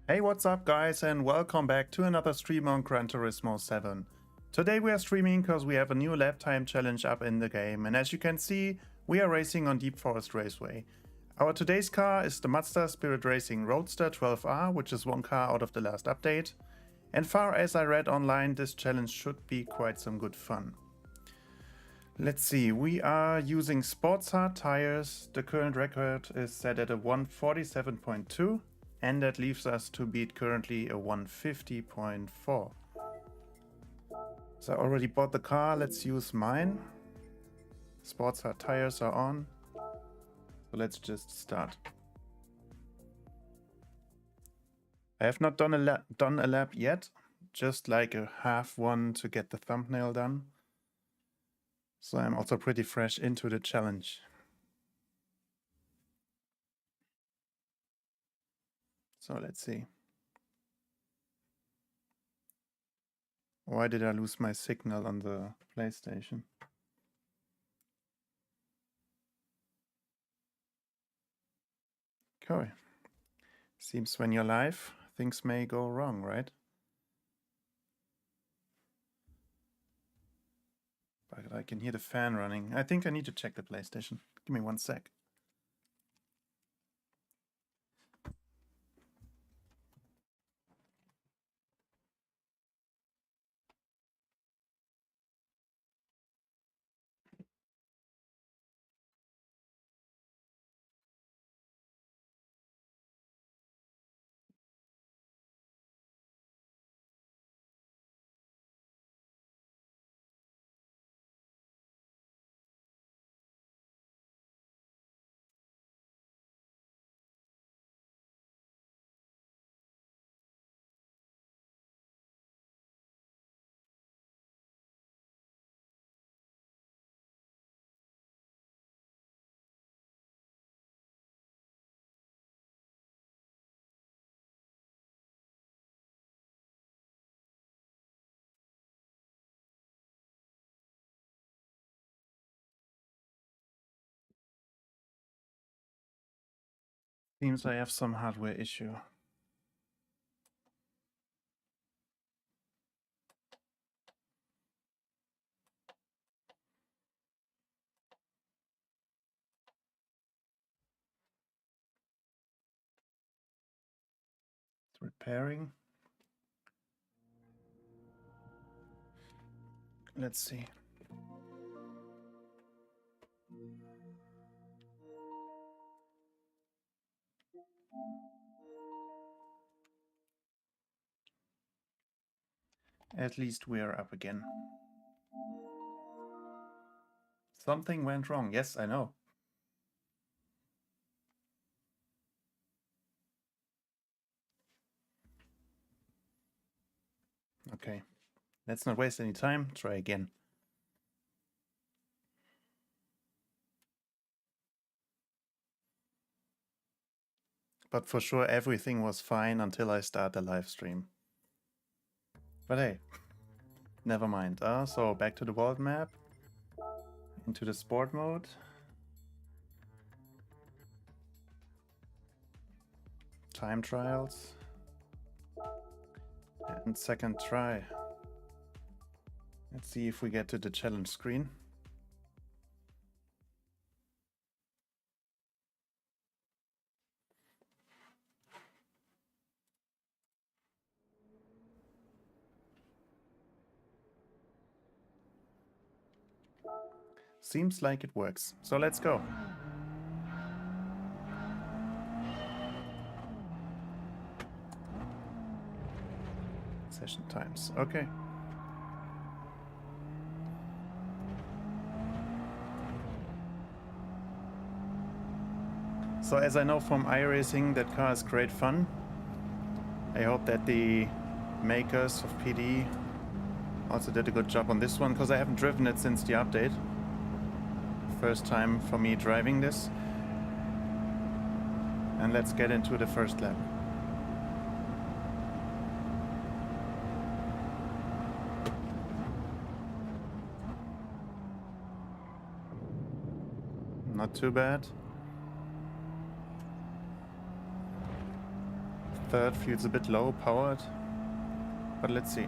Hey, what's up guys, and welcome back to another stream on Gran Turismo 7. Today we are streaming because we have a new lap time challenge up in the game, and as you can see, we are racing on Deep Forest Raceway. Our today's car is the Mazda Spirit Racing Roadster 12R, which is one car out of the last update. And far as I read online, this challenge should be quite some good fun. Let's see, we are using sports hard tires. The current record is set at a 147.2. And that leaves us to beat currently a 150.4. So I already bought the car, let's use mine. Sports hard tires are on. So let's just start. I have not done a lap yet, just like a half one to get the thumbnail done. So I'm also pretty fresh into the challenge. So let's see. Why did I lose my signal on the PlayStation? Okay. Seems when you're live, things may go wrong, right? But I can hear the fan running. I think I need to check the PlayStation. Give me 1 sec. Seems I have some hardware issue. It's repairing. Let's see. At least we are up again. Something went wrong. Yes, I know. Okay. Let's not waste any time. Try again. But for sure everything was fine until I start the live stream. But hey, never mind. So back to the world map. Into the sport mode. Time trials. And second try. Let's see if we get to the challenge screen. Seems like it works. So let's go. Session times. Okay. So as I know from iRacing, that car is great fun. I hope that the makers of PD also did a good job on this one, because I haven't driven it since the update. First time for me driving this. And let's get into the first lap. Not too bad. Third feels a bit low powered, but let's see.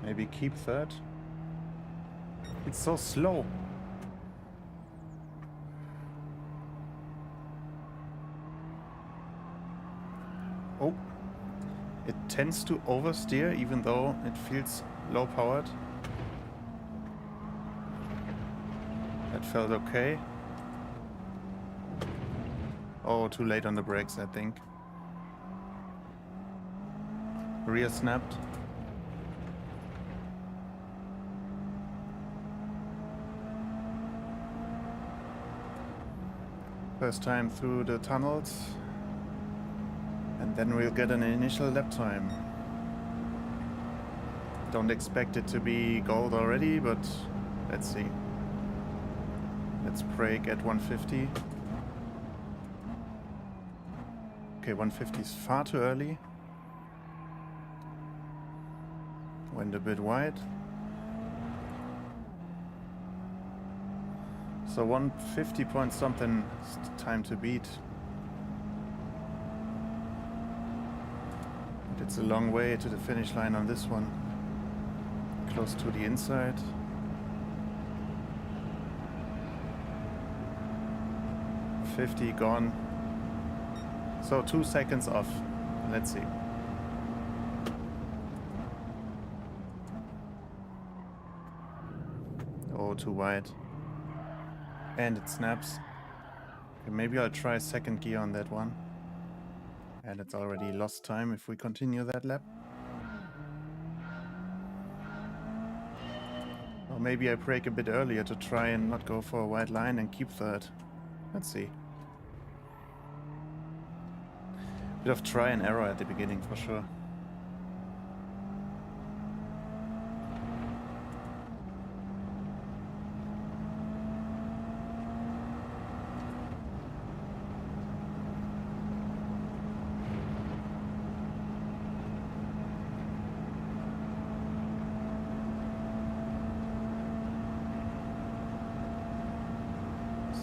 Maybe keep third. It's so slow. Oh, it tends to oversteer even though it feels low powered. That felt okay. Oh, too late on the brakes, I think. Rear snapped. First time through the tunnels, and then we'll get an initial lap time. Don't expect it to be gold already, but let's see. Let's brake at 150. Okay, 150 is far too early. Went a bit wide. So 150 point something is time to beat. But it's a long way to the finish line on this one. Close to the inside. $50 gone. So 2 seconds off. Let's see. Oh, too wide. And it snaps. Okay, maybe I'll try second gear on that one. And it's already lost time if we continue that lap. Or maybe I brake a bit earlier to try and not go for a wide line and keep third. Let's see. Bit of try and error at the beginning for sure.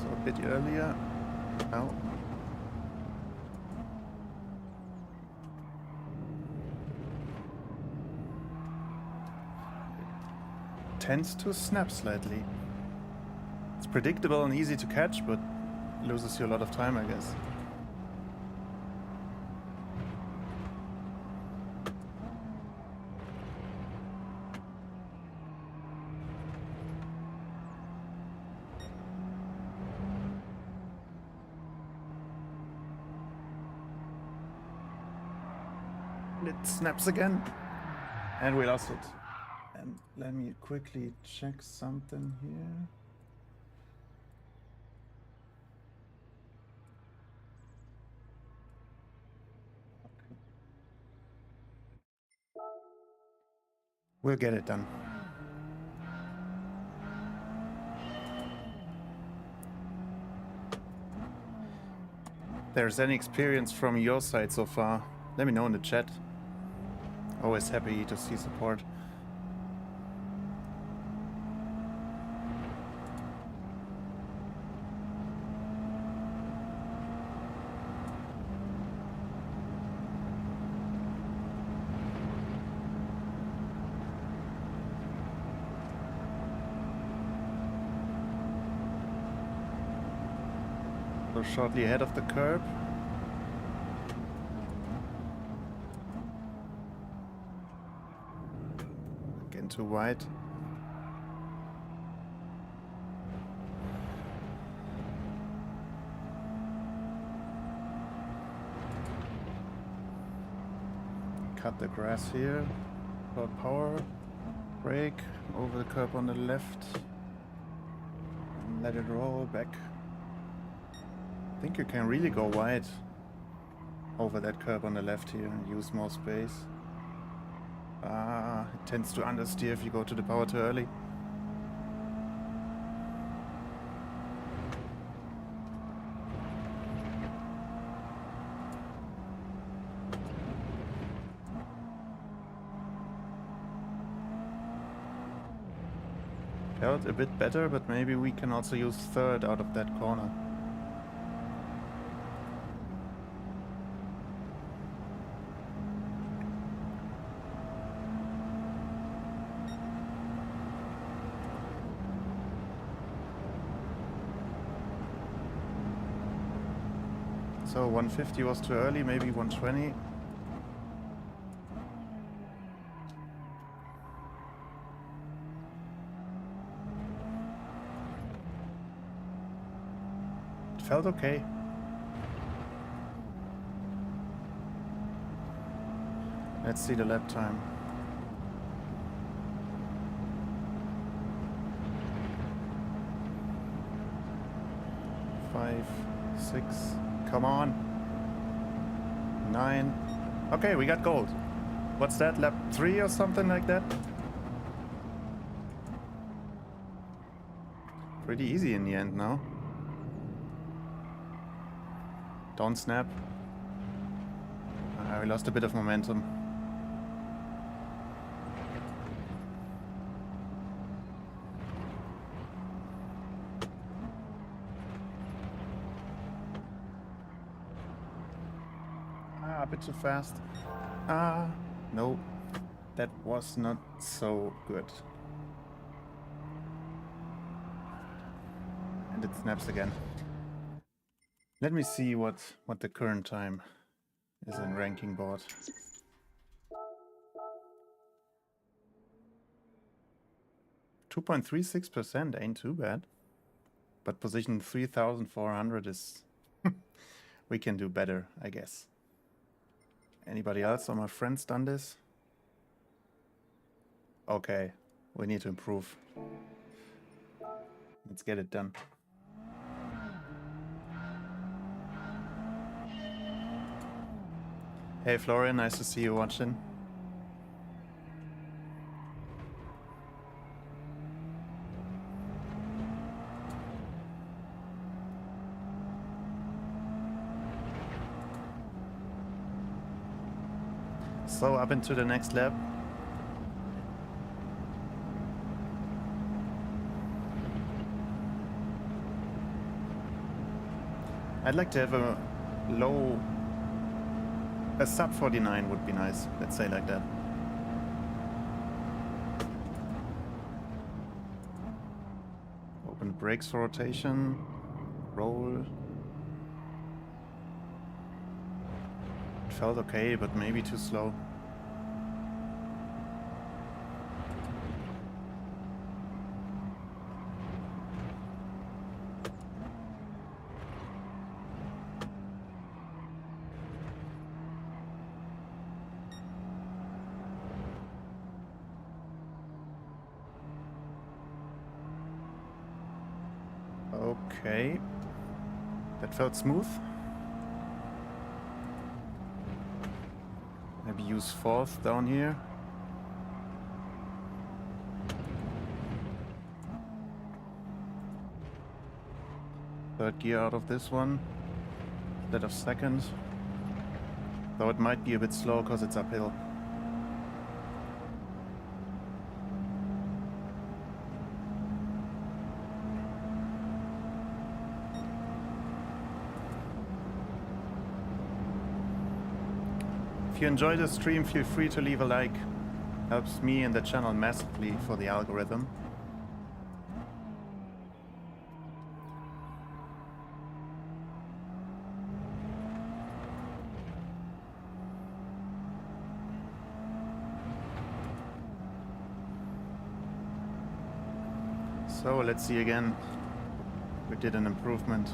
A bit earlier. Now. Tends to snap slightly. It's predictable and easy to catch, but loses you a lot of time, I guess. It snaps again, and we lost it. And let me quickly check something here. Okay. We'll get it done. If there's any experience from your side so far, let me know in the chat. Always happy to see support. So shortly ahead of the curb. Again too wide. Cut the grass here. About power. Brake over the curb on the left. And let it roll back. I think you can really go wide over that curb on the left here and use more space. It tends to understeer if you go to the power too early. Felt a bit better, but maybe we can also use third out of that corner. So 150 was too early, maybe 120. It felt okay. Let's see the lap time. Five, 6. Come on. 9. Okay, we got gold. What's that? Lap 3 or something like that? Pretty easy in the end now. Don't snap. We lost a bit of momentum. A bit too fast. No, that was not so good. And it snaps again. Let me see what the current time is in ranking board. .36% ain't too bad. But position 3400 is... we can do better, I guess. Anybody else or my friends done this? Okay, we need to improve. Let's get it done. Hey Florian, nice to see you watching. So up into the next lap. I'd like to have a sub 49 would be nice, let's say like that. Open brakes for rotation, roll. It felt okay, but maybe too slow. Okay, that felt smooth. Maybe use fourth down here. Third gear out of this one instead of second. Though it might be a bit slow because it's uphill. If you enjoy the stream, feel free to leave a like. Helps me and the channel massively for the algorithm. So let's see again. We did an improvement.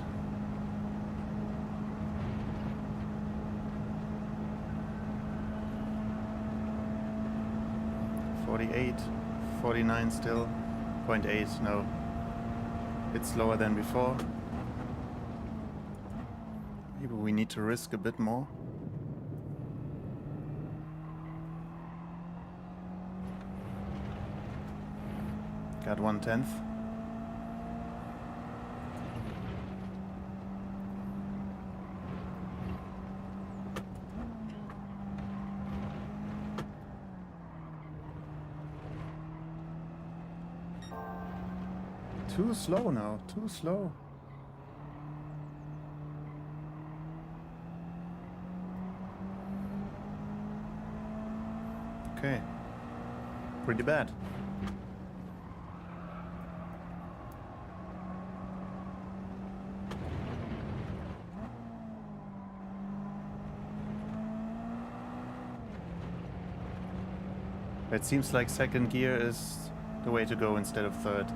48, 49 still, 0.8, no. It's slower than before. Maybe we need to risk a bit more. Got 1/10. Too slow now, too slow. Okay, pretty bad. It seems like second gear is the way to go instead of third.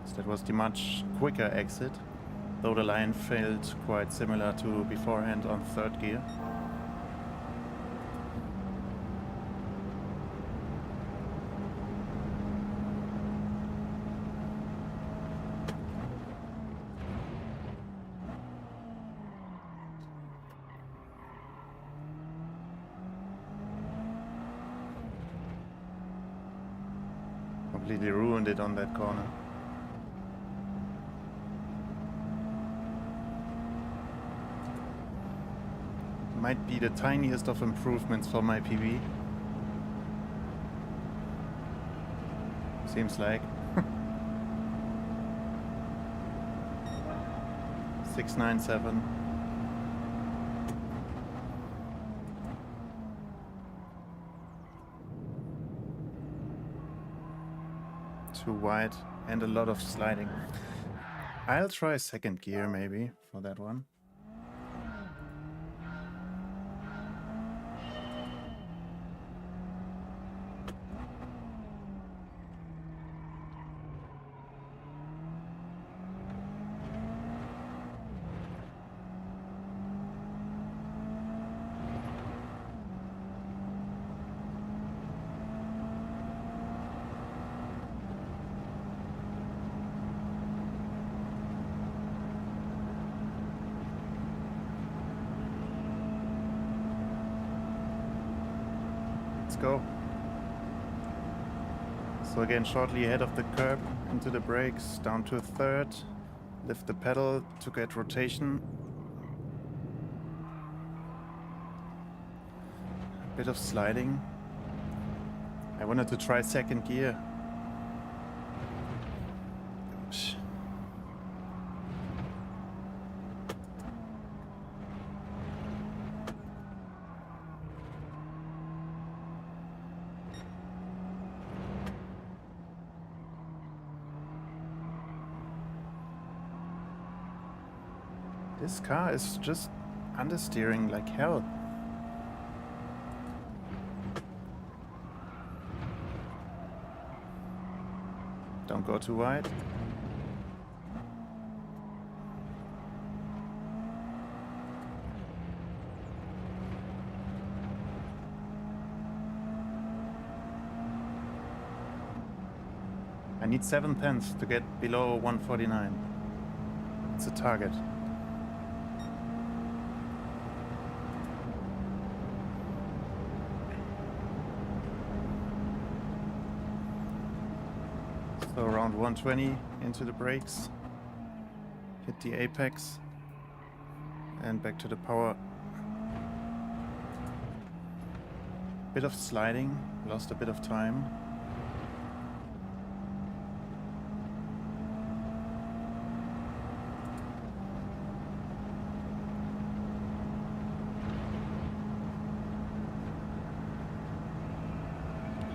So that was the much quicker exit, though the line felt quite similar to beforehand on third gear. Completely ruined it on that corner. Might be the tiniest of improvements for my PB. Seems like. 697. Too wide and a lot of sliding. I'll try second gear maybe for that one. Go. So again, shortly ahead of the curb, into the brakes, down to a third, lift the pedal to get rotation. A bit of sliding. I wanted to try second gear. Gosh. This car is just understeering like hell. Don't go too wide. I need 7/10 to get below 149. It's a target. So around 120 into the brakes, hit the apex, and back to the power. Bit of sliding, lost a bit of time.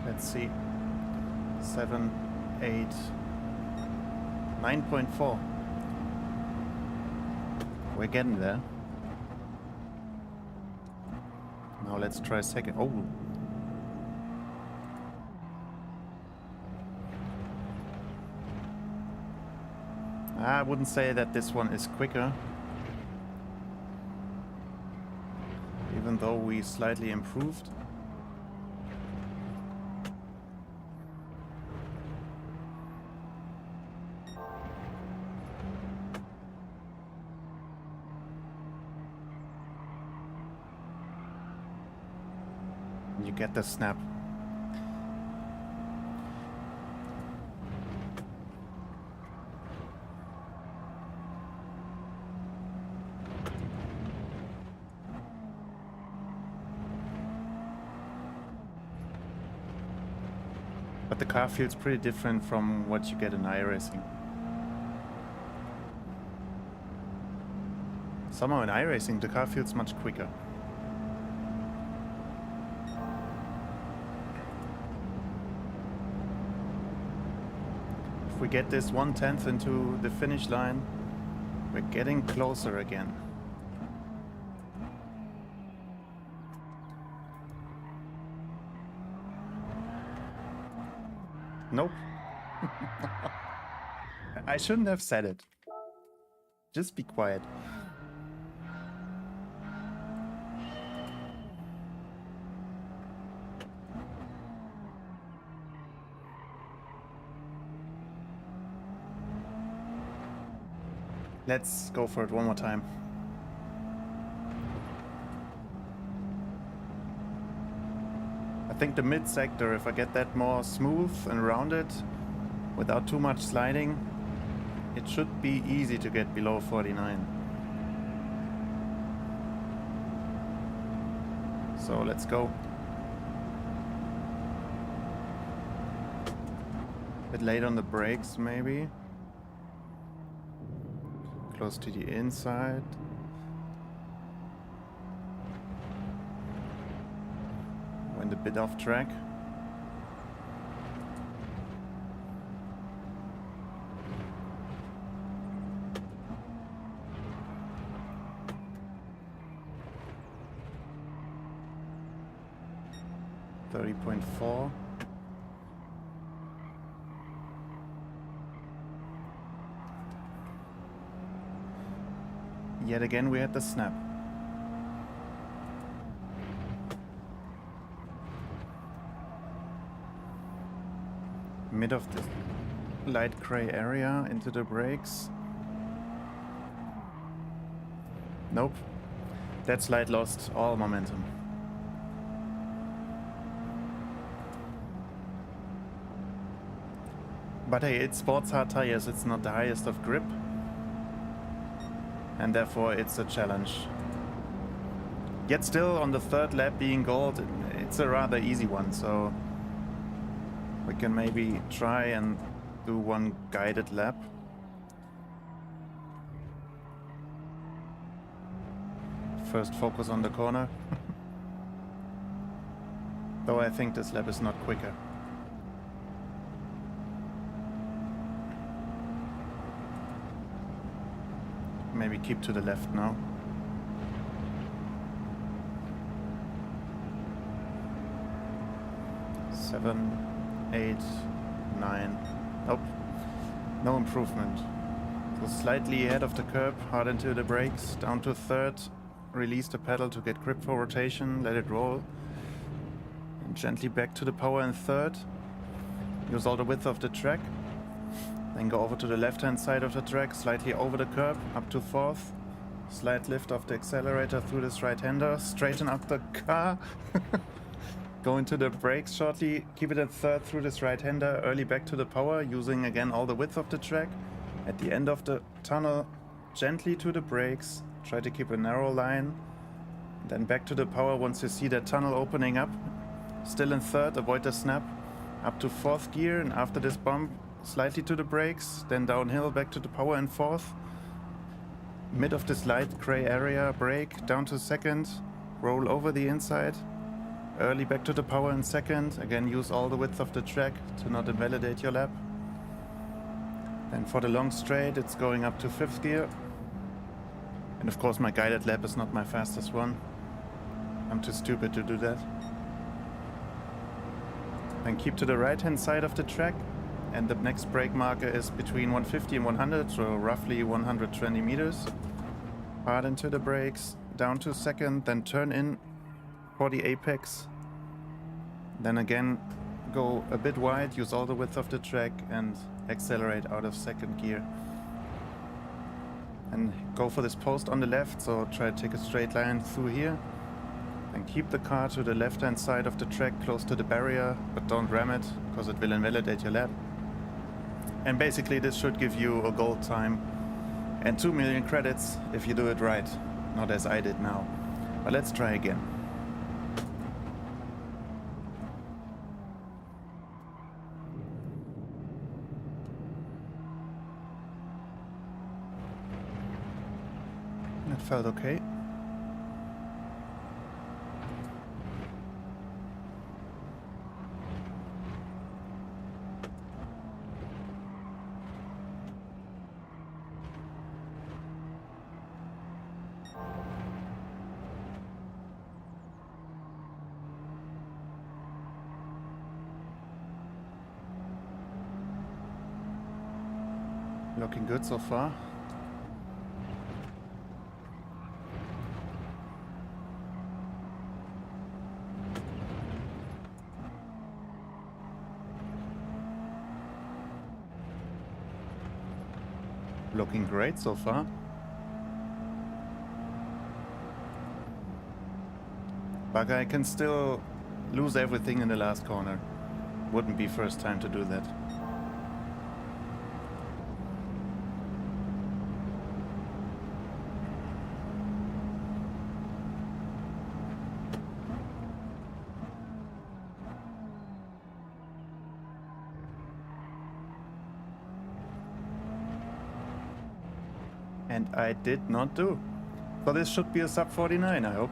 Let's see, 7, 8, 9.4. We're getting there. Now let's try second. Oh, I wouldn't say that this one is quicker, even though we slightly improved. You get the snap. But the car feels pretty different from what you get in iRacing. Somehow in iRacing the car feels much quicker. If we get this 1/10 into the finish line, we're getting closer again. Nope. I shouldn't have said it. Just be quiet. Let's go for it one more time. I think the mid sector, if I get that more smooth and rounded without too much sliding, it should be easy to get below 49. So let's go. Bit late on the brakes maybe. Close to the inside. Went a bit off track. .4. Yet again we had the snap. Mid of the light gray area into the brakes. Nope. That slide lost all momentum. But hey, it's sports hard tires, it's not the highest of grip. And therefore it's a challenge. Yet still on the third lap being gold, it's a rather easy one, so we can maybe try and do one guided lap. First focus on the corner. Though I think this lap is not quicker. Maybe keep to the left now. Seven, 8, 9. Nope. No improvement. So slightly ahead of the curb, hard into the brakes, down to third. Release the pedal to get grip for rotation, let it roll. And gently back to the power in third. Use all the width of the track. Then go over to the left-hand side of the track, slightly over the curb, up to fourth. Slight lift of the accelerator through this right-hander, straighten up the car. Go into the brakes shortly, keep it at third through this right-hander, early back to the power, using again all the width of the track. At the end of the tunnel, gently to the brakes, try to keep a narrow line. Then back to the power once you see that tunnel opening up. Still in third, avoid the snap. Up to fourth gear, and after this bump, slightly to the brakes, then downhill back to the power in fourth. Mid of this light gray area, brake, down to second, roll over the inside. Early back to the power in second, again use all the width of the track to not invalidate your lap. Then for the long straight, it's going up to fifth gear. And of course my guided lap is not my fastest one. I'm too stupid to do that. Then keep to the right hand side of the track. And the next brake marker is between 150 and 100, so roughly 120 meters. Hard into the brakes, down to second, then turn in for the apex. Then again, go a bit wide, use all the width of the track and accelerate out of second gear. And go for this post on the left, so try to take a straight line through here. Then keep the car to the left-hand side of the track, close to the barrier, but don't ram it, because it will invalidate your lap. And basically this should give you a gold time and 2 million credits if you do it right, not as I did now. But let's try again. It felt okay. Looking good so far. Looking great so far. But I can still lose everything in the last corner. Wouldn't be first time to do that. And I did not do. So this should be a sub 49, I hope.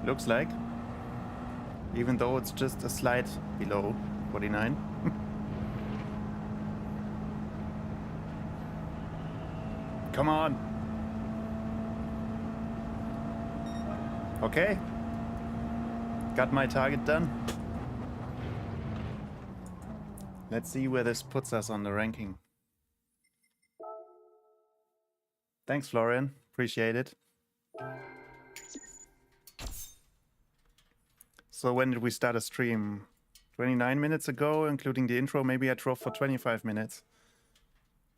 Looks like. Even though it's just a slight below 49. Come on. Okay. Got my target done. Let's see where this puts us on the ranking. Thanks, Florian. Appreciate it. So when did we start a stream? 29 minutes ago, including the intro. Maybe I drove for 25 minutes,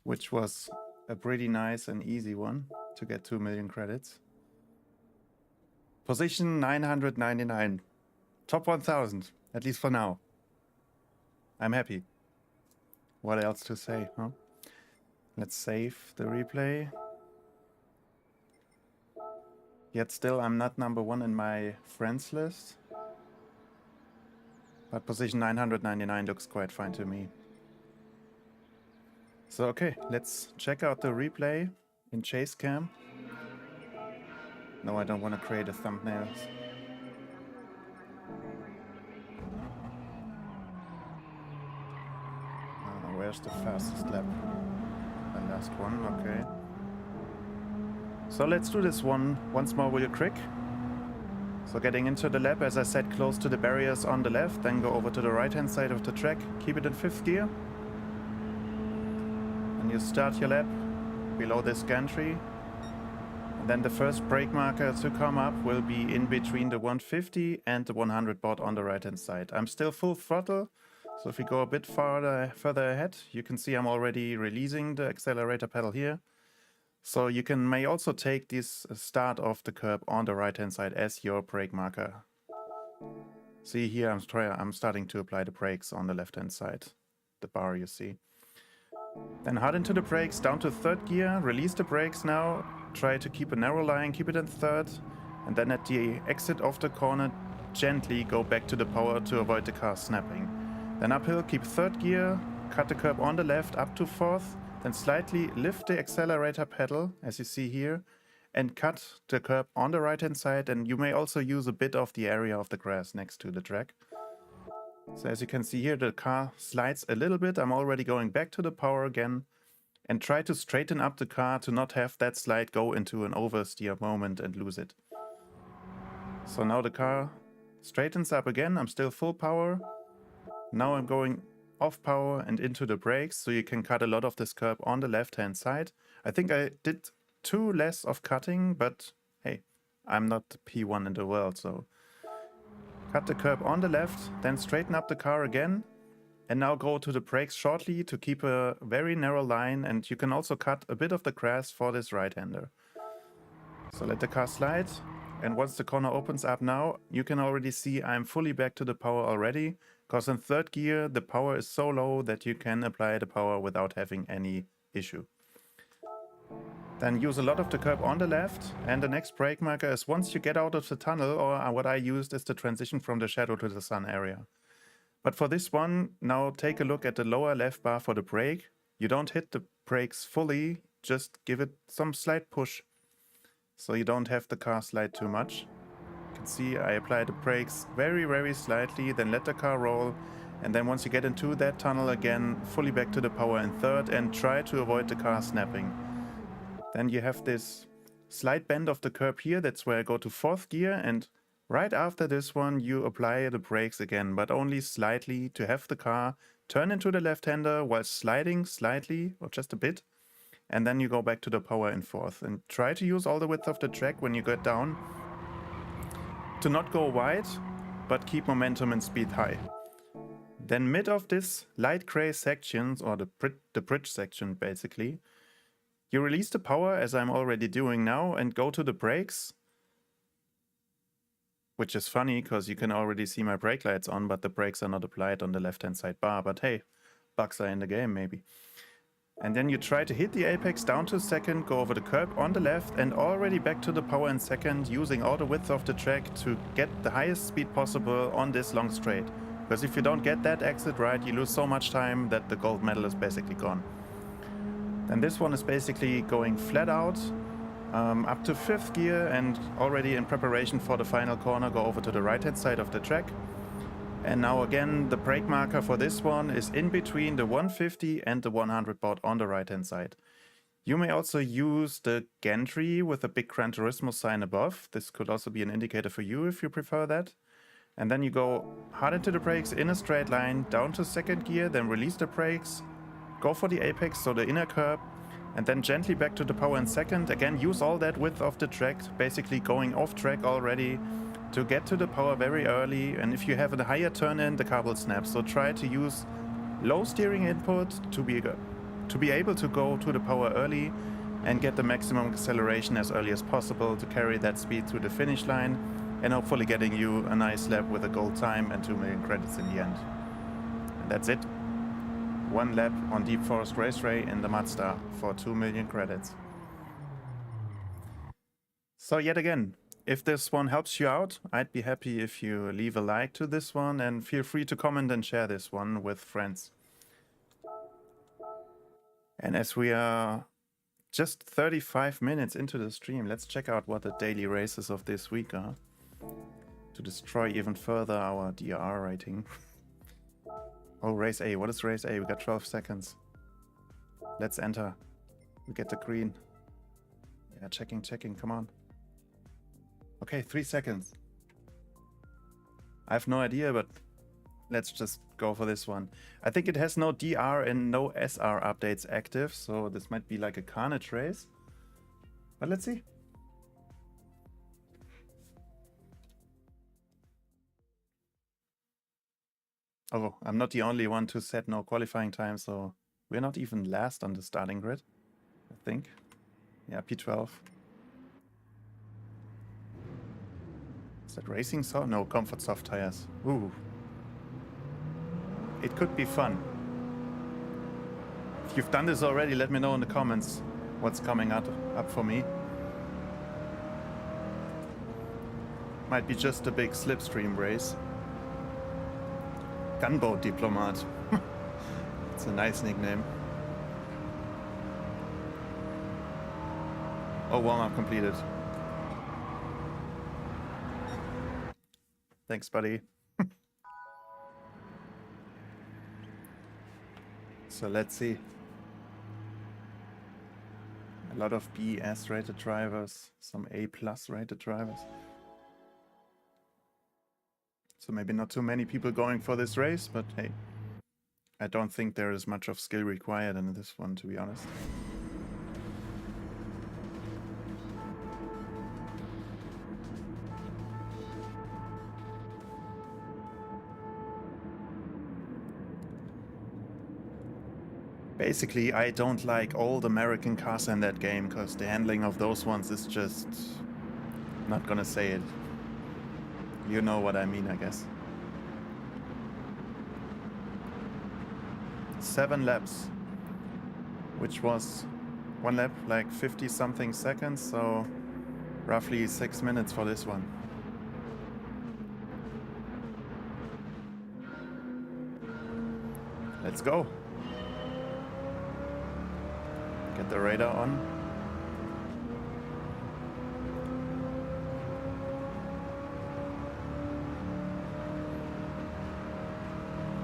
which was a pretty nice and easy one to get 2 million credits. Position 999. Top 1000, at least for now. I'm happy. What else to say, huh? Let's save the replay. Yet still, I'm not number one in my friends list. But position 999 looks quite fine to me. So okay, let's check out the replay in chase cam. No, I don't want to create a thumbnail. Where's the fastest lap? The last one, okay. So let's do this one once more real quick. So getting into the lap, as I said, close to the barriers on the left, then go over to the right hand side of the track, keep it in 5th gear. And you start your lap below this gantry. And then the first brake marker to come up will be in between the 150 and the 100 board on the right hand side. I'm still full throttle, so if we go a bit further ahead, you can see I'm already releasing the accelerator pedal here. So you may also take this start of the curb on the right hand side as your brake marker. See here, I'm starting to apply the brakes on the left hand side, the bar you see. Then hard into the brakes, down to 3rd gear, release the brakes now, try to keep a narrow line, keep it in 3rd, and then at the exit of the corner, gently go back to the power to avoid the car snapping. Then uphill, keep 3rd gear, cut the curb on the left up to 4th, then slightly lift the accelerator pedal, as you see here, and cut the curb on the right hand side, and you may also use a bit of the area of the grass next to the track. So as you can see here, the car slides a little bit. I'm already going back to the power again, and try to straighten up the car to not have that slide go into an oversteer moment and lose it. So now the car straightens up again. I'm still full power. Now I'm going off power and into the brakes, so you can cut a lot of this curb on the left hand side. I think I did 2 less of cutting, but hey, I'm not the P1 in the world, so cut the curb on the left, then straighten up the car again, and now go to the brakes shortly to keep a very narrow line, and you can also cut a bit of the grass for this right-hander. So let the car slide, and once the corner opens up now, you can already see I'm fully back to the power already, because in 3rd gear the power is so low that you can apply the power without having any issue. Then use a lot of the curb on the left, and the next brake marker is once you get out of the tunnel, or what I used is the transition from the shadow to the sun area. But for this one, now take a look at the lower left bar for the brake. You don't hit the brakes fully, just give it some slight push so you don't have the car slide too much. You can see I apply the brakes very slightly, then let the car roll, and then once you get into that tunnel again, fully back to the power in third and try to avoid the car snapping. Then you have this slight bend of the curb here, that's where I go to fourth gear, and right after this one you apply the brakes again, but only slightly to have the car turn into the left-hander while sliding slightly or just a bit, and then you go back to the power in fourth and try to use all the width of the track when you get down to not go wide but keep momentum and speed high. Then mid of this light gray sections, or the bridge section basically, you release the power as I'm already doing now and go to the brakes, which is funny because you can already see my brake lights on, but the brakes are not applied on the left hand side bar, but hey, bugs are in the game maybe. And then you try to hit the apex down to second, go over the curb on the left and already back to the power in second, using all the width of the track to get the highest speed possible on this long straight. Because if you don't get that exit right, you lose so much time that the gold medal is basically gone. Then this one is basically going flat out up to fifth gear, and already in preparation for the final corner go over to the right hand side of the track. And now again, the brake marker for this one is in between the 150 and the 100 baud on the right hand side. You may also use the gantry with a big Gran Turismo sign above. This could also be an indicator for you if you prefer that. And then you go hard into the brakes in a straight line, down to second gear, then release the brakes, go for the apex, so the inner curb, and then gently back to the power in second. Again, use all that width of the track, basically going off track already, to get to the power very early, and if you have a higher turn in, the car will snap. So try to use low steering input to be able to go to the power early and get the maximum acceleration as early as possible to carry that speed to the finish line, and hopefully getting you a nice lap with a gold time and 2 million credits in the end. And that's it. One lap on Deep Forest Raceway in the Mazda for 2 million credits. So yet again, if this one helps you out, I'd be happy if you leave a like to this one, and feel free to comment and share this one with friends. And as we are just 35 minutes into the stream, let's check out what the daily races of this week are, to destroy even further our DR rating. Oh, race A. What is race A? We got 12 seconds. Let's enter. We get the green. Yeah, checking, come on. Okay, 3 seconds. I have no idea, but let's just go for this one. I think it has no DR and no SR updates active, so this might be like a carnage race. But let's see. Oh, I'm not the only one to set no qualifying time, so we're not even last on the starting grid, I think. Yeah, P12. Is that racing soft? No, comfort soft tires. Ooh. It could be fun. If you've done this already, let me know in the comments what's coming up for me. Might be just a big slipstream race. Gunboat Diplomat. It's a nice nickname. Oh, warm-up completed. Thanks, buddy. So let's see. A lot of BS rated drivers, some A+ rated drivers. So maybe not too many people going for this race, but hey, I don't think there is much of skill required in this one, to be honest. Basically, I don't like old American cars in that game, because the handling of those ones is just... not gonna say it. You know what I mean, I guess. 7 laps, which was one lap like 50 something seconds, so roughly 6 minutes for this one. Let's go. Get the radar on.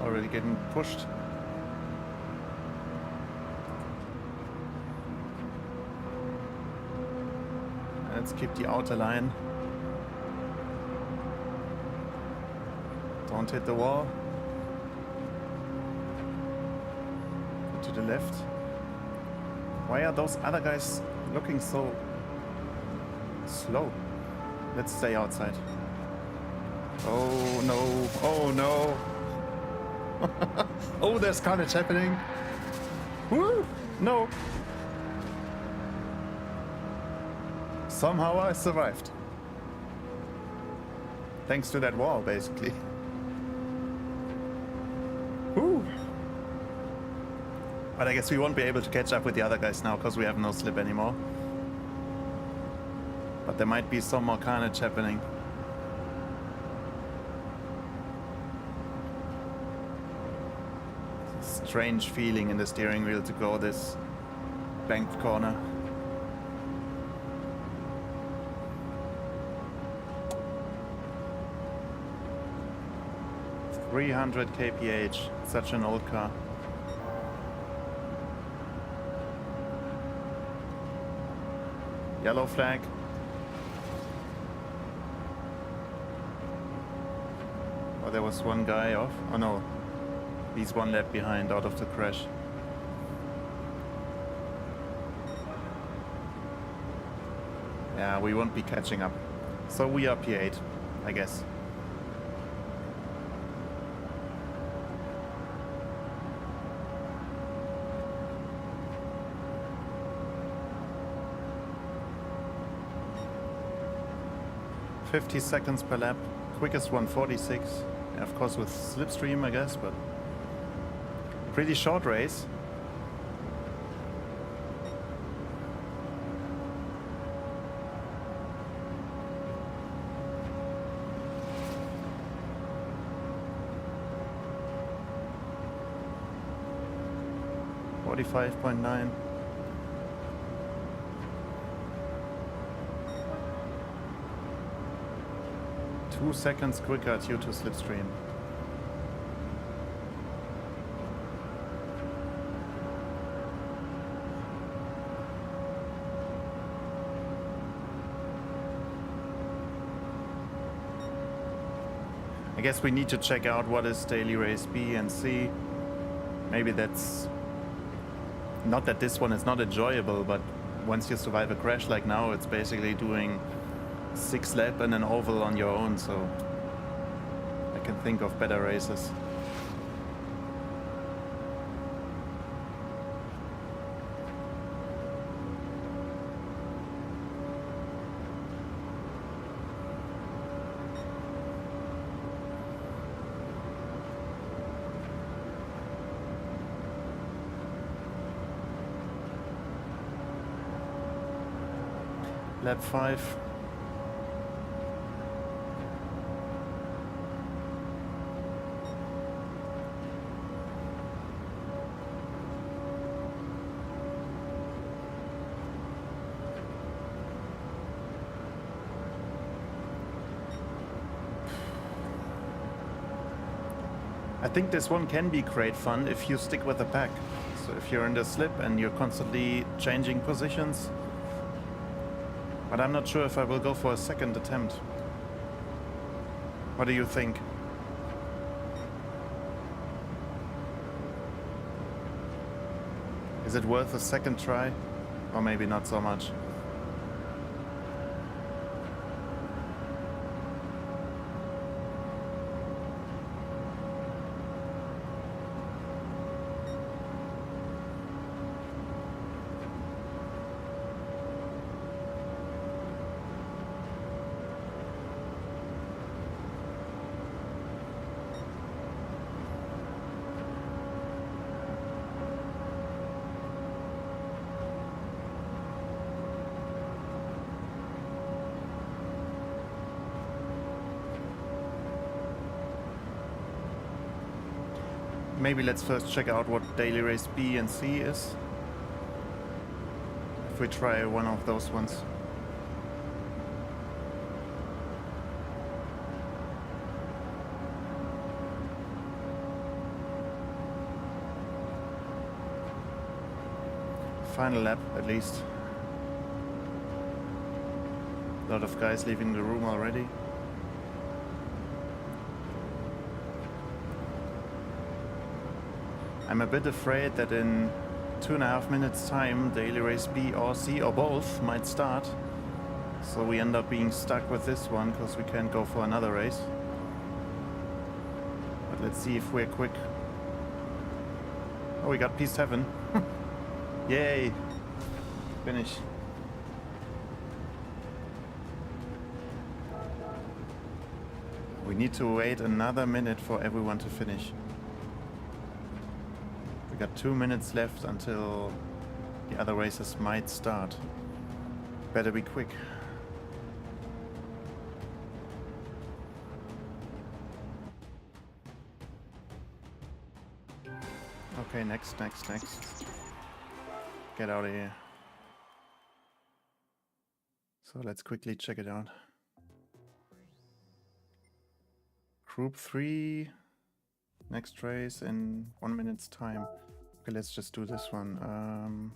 Already getting pushed. Let's keep the outer line. Don't hit the wall. Go to the left. Why are those other guys looking so slow? Let's stay outside. Oh no, oh no. Oh, there's carnage happening. Woo! No. Somehow I survived. Thanks to that wall, basically. Woo! But I guess we won't be able to catch up with the other guys now because we have no slip anymore. But there might be some more carnage happening. Strange feeling in the steering wheel to go this banked corner. $300 kph, such an old car. Yellow flag. Oh, there was one guy off. Oh no. He's one lap behind out of the crash. Yeah, we won't be catching up. So we are P8, I guess. $50 seconds per lap. Quickest 146. Yeah, of course with slipstream, I guess, but pretty short race. $45.9. Two seconds quicker due to slipstream. I guess we need to check out what is daily race B and C. Maybe that's not that this one is not enjoyable, but once you survive a crash like now, it's basically doing 6 lap and an oval on your own, so I can think of better races. Lap 5. I think this one can be great fun if you stick with the pack. So if you're in the slip and you're constantly changing positions. But I'm not sure if I will go for a second attempt. What do you think? Is it worth a second try? Or maybe not so much? Maybe let's first check out what daily race B and C is. if we try one of those ones. Final lap, at least. A lot of guys leaving the room already. I'm a bit afraid that in 2.5 minutes time, daily race B or C or both might start. So we end up being stuck with this one because we can't go for another race. But let's see if we're quick. Oh, we got P7. Yay! Finish. We need to wait another minute for everyone to finish. We got 2 minutes left until the other races might start. Better be quick. Okay, next. Get out of here. So let's quickly check it out. Group 3, next race in 1 minute's time. Okay, let's just do this one.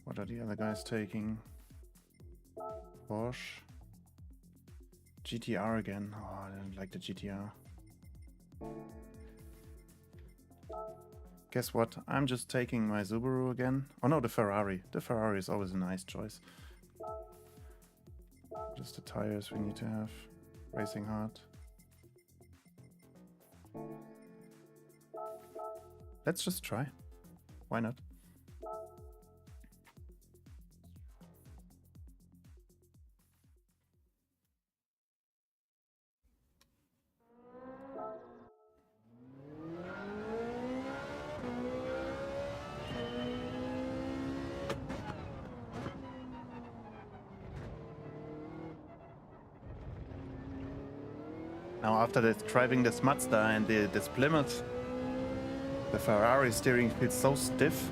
What are the other guys taking? Porsche. GTR again. Oh, I don't like the GTR. Guess what? I'm just taking my Subaru again. Oh no, the Ferrari. The Ferrari is always a nice choice. Just the tires we need to have. Racing hard. Let's just try. Why not? Now after driving this Mazda and this Plymouth, the Ferrari steering feels so stiff.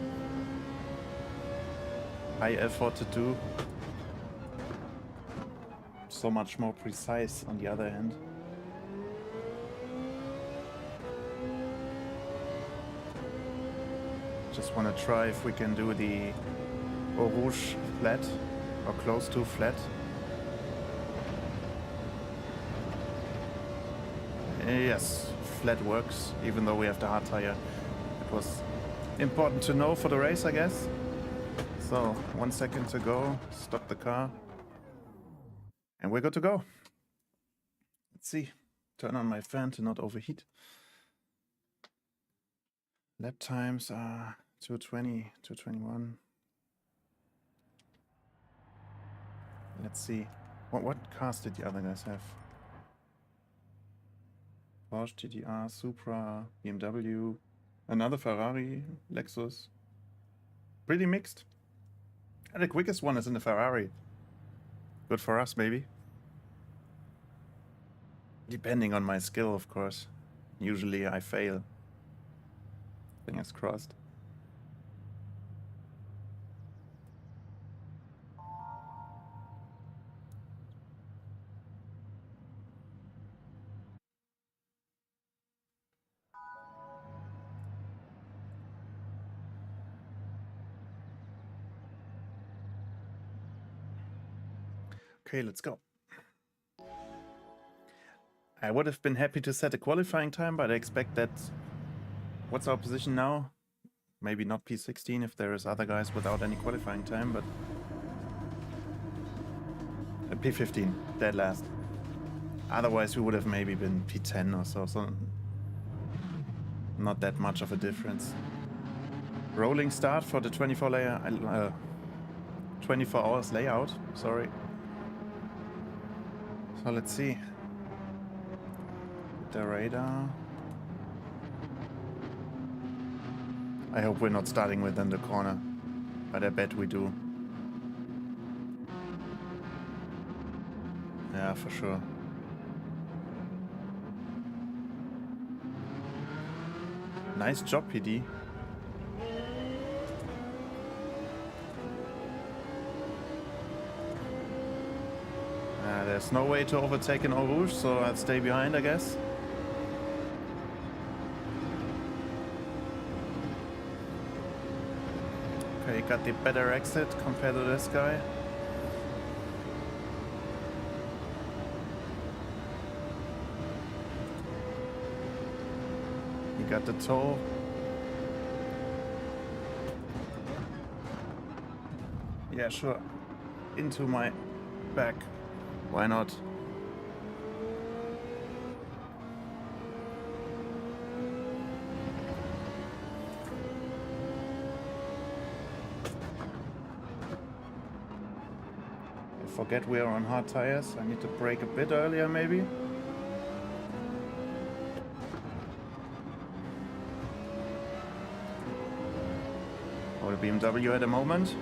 High effort to do. So much more precise on the other hand. Just want to try if we can do the Eau Rouge flat or close to flat. Yes, flat works, even though we have the hard tire. It was important to know for the race, I guess. So, 1 second to go, stop the car, and we're good to go. Let's see, turn on my fan to not overheat. Lap times are 2:20, 2:21. Let's see, what cars did the other guys have? Porsche, GTR, Supra, BMW, another Ferrari, Lexus. Pretty mixed. And the quickest one is in the Ferrari. Good for us, maybe. Depending on my skill, of course. Usually I fail. Fingers crossed. Okay, let's go. I would have been happy to set a qualifying time, but I expect that... What's our position now? Maybe not P16 if there is other guys without any qualifying time, but... P15, dead last. Otherwise we would have maybe been P10 or so, so... Not that much of a difference. Rolling start for the 24 hours layout, sorry. So let's see. The radar. I hope we're not starting within the corner, but I bet we do. Yeah, for sure. Nice job, PD. There's no way to overtake an Eau Rouge, so I'll stay behind, I guess. Okay, got the better exit compared to this guy. He got the toe. Yeah, sure. Into my back. Why not? I forget we are on hard tires. I need to brake a bit earlier, maybe. Or the BMW at the moment.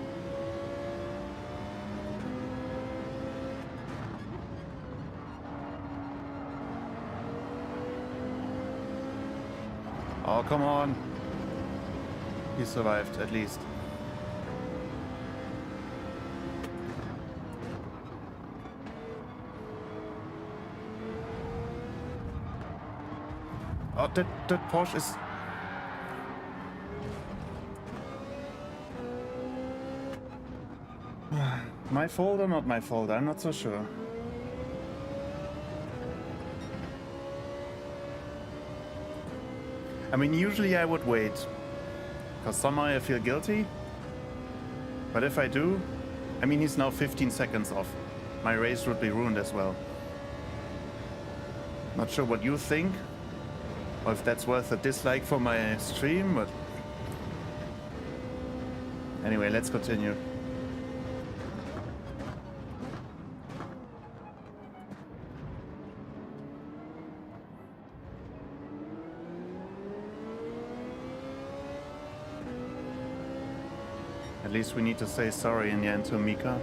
Oh, come on. He survived, at least. Oh, that Porsche is... My fault or not my fault? I'm not so sure. I mean, usually I would wait, because somehow I feel guilty. But if I do, I mean, he's now 15 seconds off. My race would be ruined as well. Not sure what you think, or if that's worth a dislike for my stream, but... Anyway, let's continue. At least we need to say sorry in the end to Mika.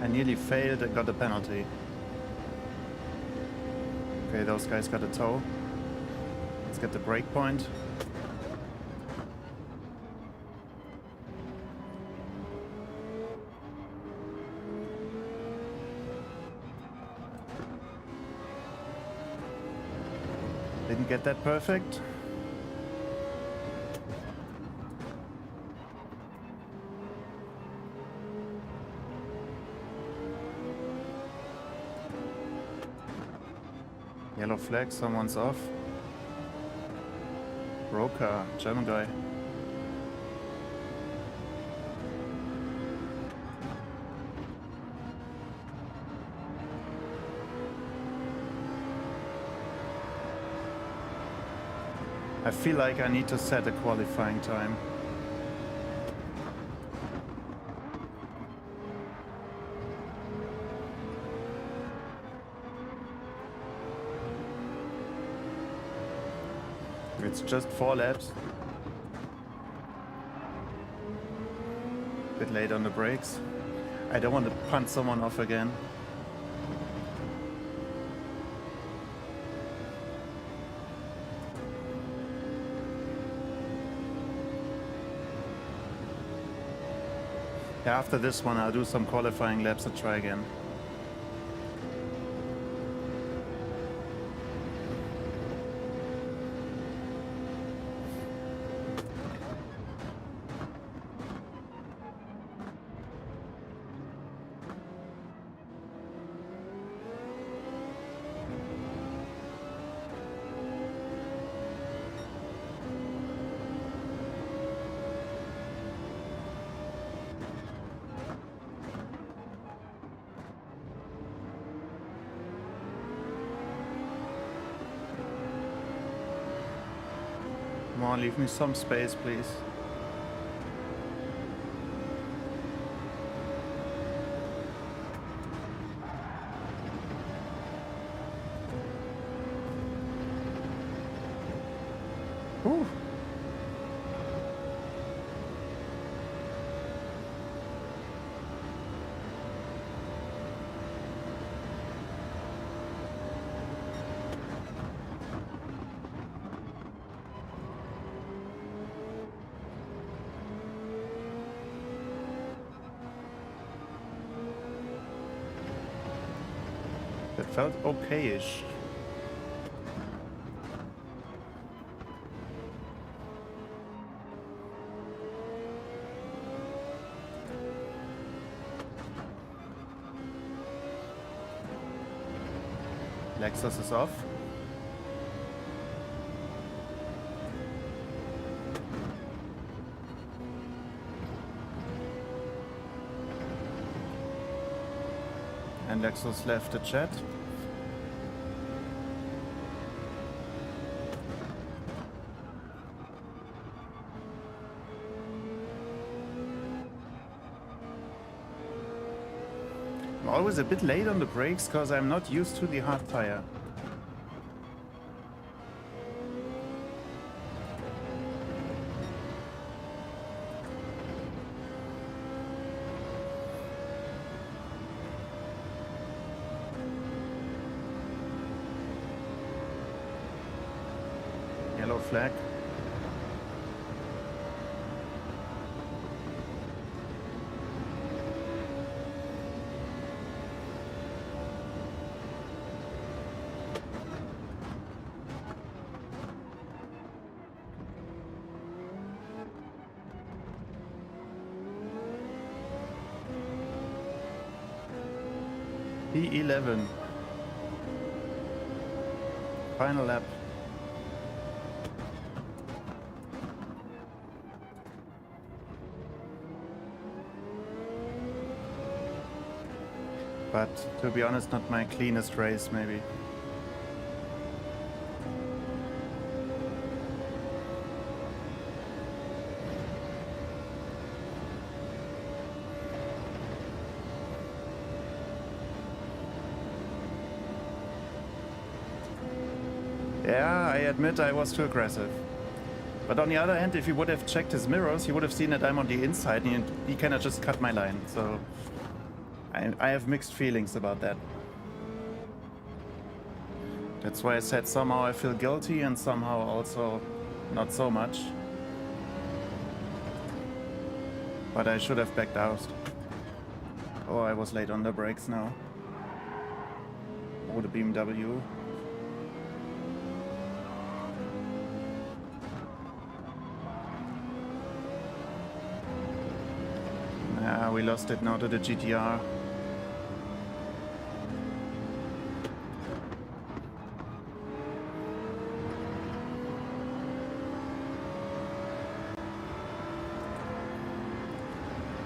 I nearly failed and got a penalty. Okay, those guys got a tow. Let's get the break point. Didn't get that perfect. Yellow flag, someone's off. Broker, German guy. I feel like I need to set a qualifying time. It's just 4 laps. Bit late on the brakes. I don't want to punt someone off again. Yeah, after this one I'll do some qualifying laps and try again. Come on, leave me some space, please. Ooh. That felt okay-ish. Lexus is off. And Lexus left the chat. I'm always a bit late on the brakes because I'm not used to the hard tire. Yellow flag. P11. Final lap. But to be honest, not my cleanest race, maybe. Yeah, I admit I was too aggressive. But on the other hand, if he would have checked his mirrors, he would have seen that I'm on the inside and he cannot just cut my line. So I have mixed feelings about that. That's why I said somehow I feel guilty and somehow also not so much. But I should have backed out. Oh, I was late on the brakes now. Oh, the BMW. Ah, we lost it now to the GTR.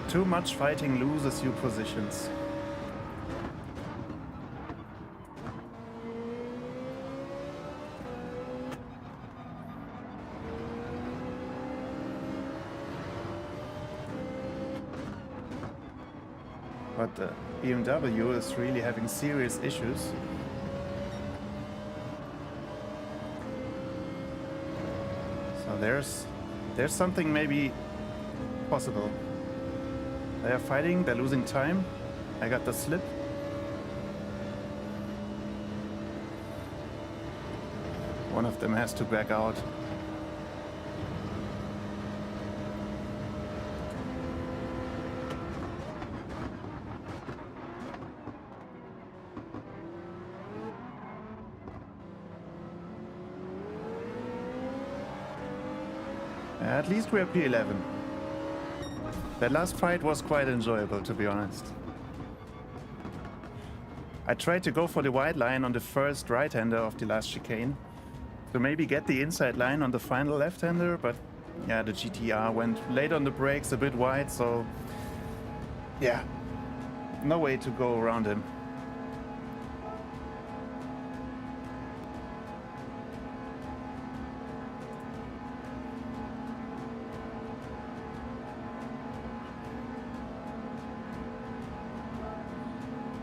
Too much fighting loses you positions. But the BMW is really having serious issues. So there's something maybe possible. They are fighting, they're losing time. I got the slip. One of them has to back out. At least we're P11. That last fight was quite enjoyable, to be honest. I tried to go for the wide line on the first right-hander of the last chicane to maybe get the inside line on the final left-hander, but yeah, the GTR went late on the brakes, a bit wide, so yeah, no way to go around him.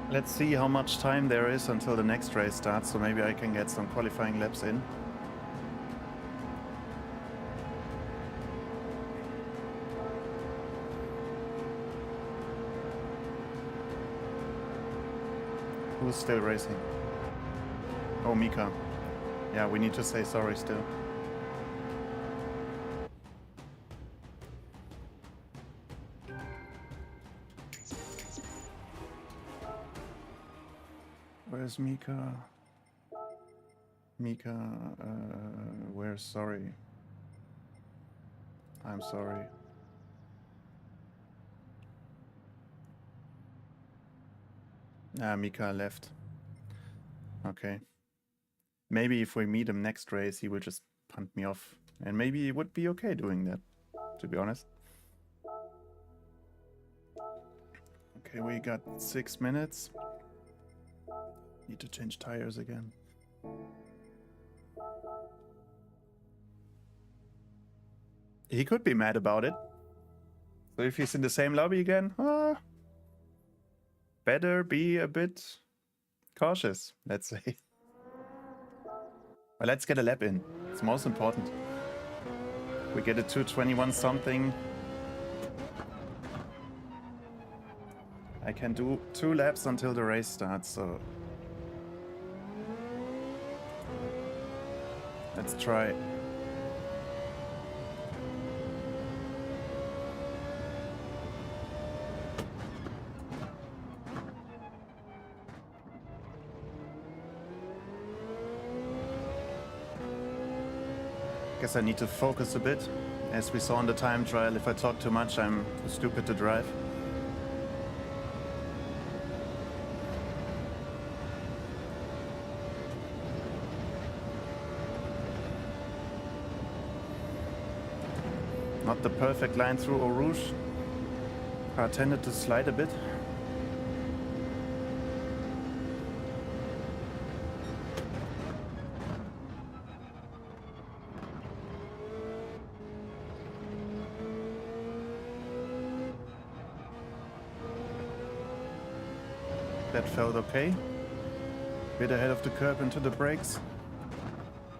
Let's see how much time there is until the next race starts, so maybe I can get some qualifying laps in. Who's still racing? Oh, Mika. Yeah, we need to say sorry still. Where's Mika? Mika, where's sorry? I'm sorry. Ah, Mika left. Okay. Maybe if we meet him next race, he will just punt me off. And maybe he would be okay doing that, to be honest. Okay, we got 6 minutes. Need to change tires again. He could be mad about it. So if he's in the same lobby again, better be a bit cautious, let's say. Well, let's get a lap in. It's most important. We get a 221 something. I can do 2 laps until the race starts, so let's try. Guess I need to focus a bit. As we saw in the time trial, if I talk too much, I'm too stupid to drive. Not the perfect line through Eau Rouge. Car tended to slide a bit. That felt okay. Bit ahead of the curb into the brakes.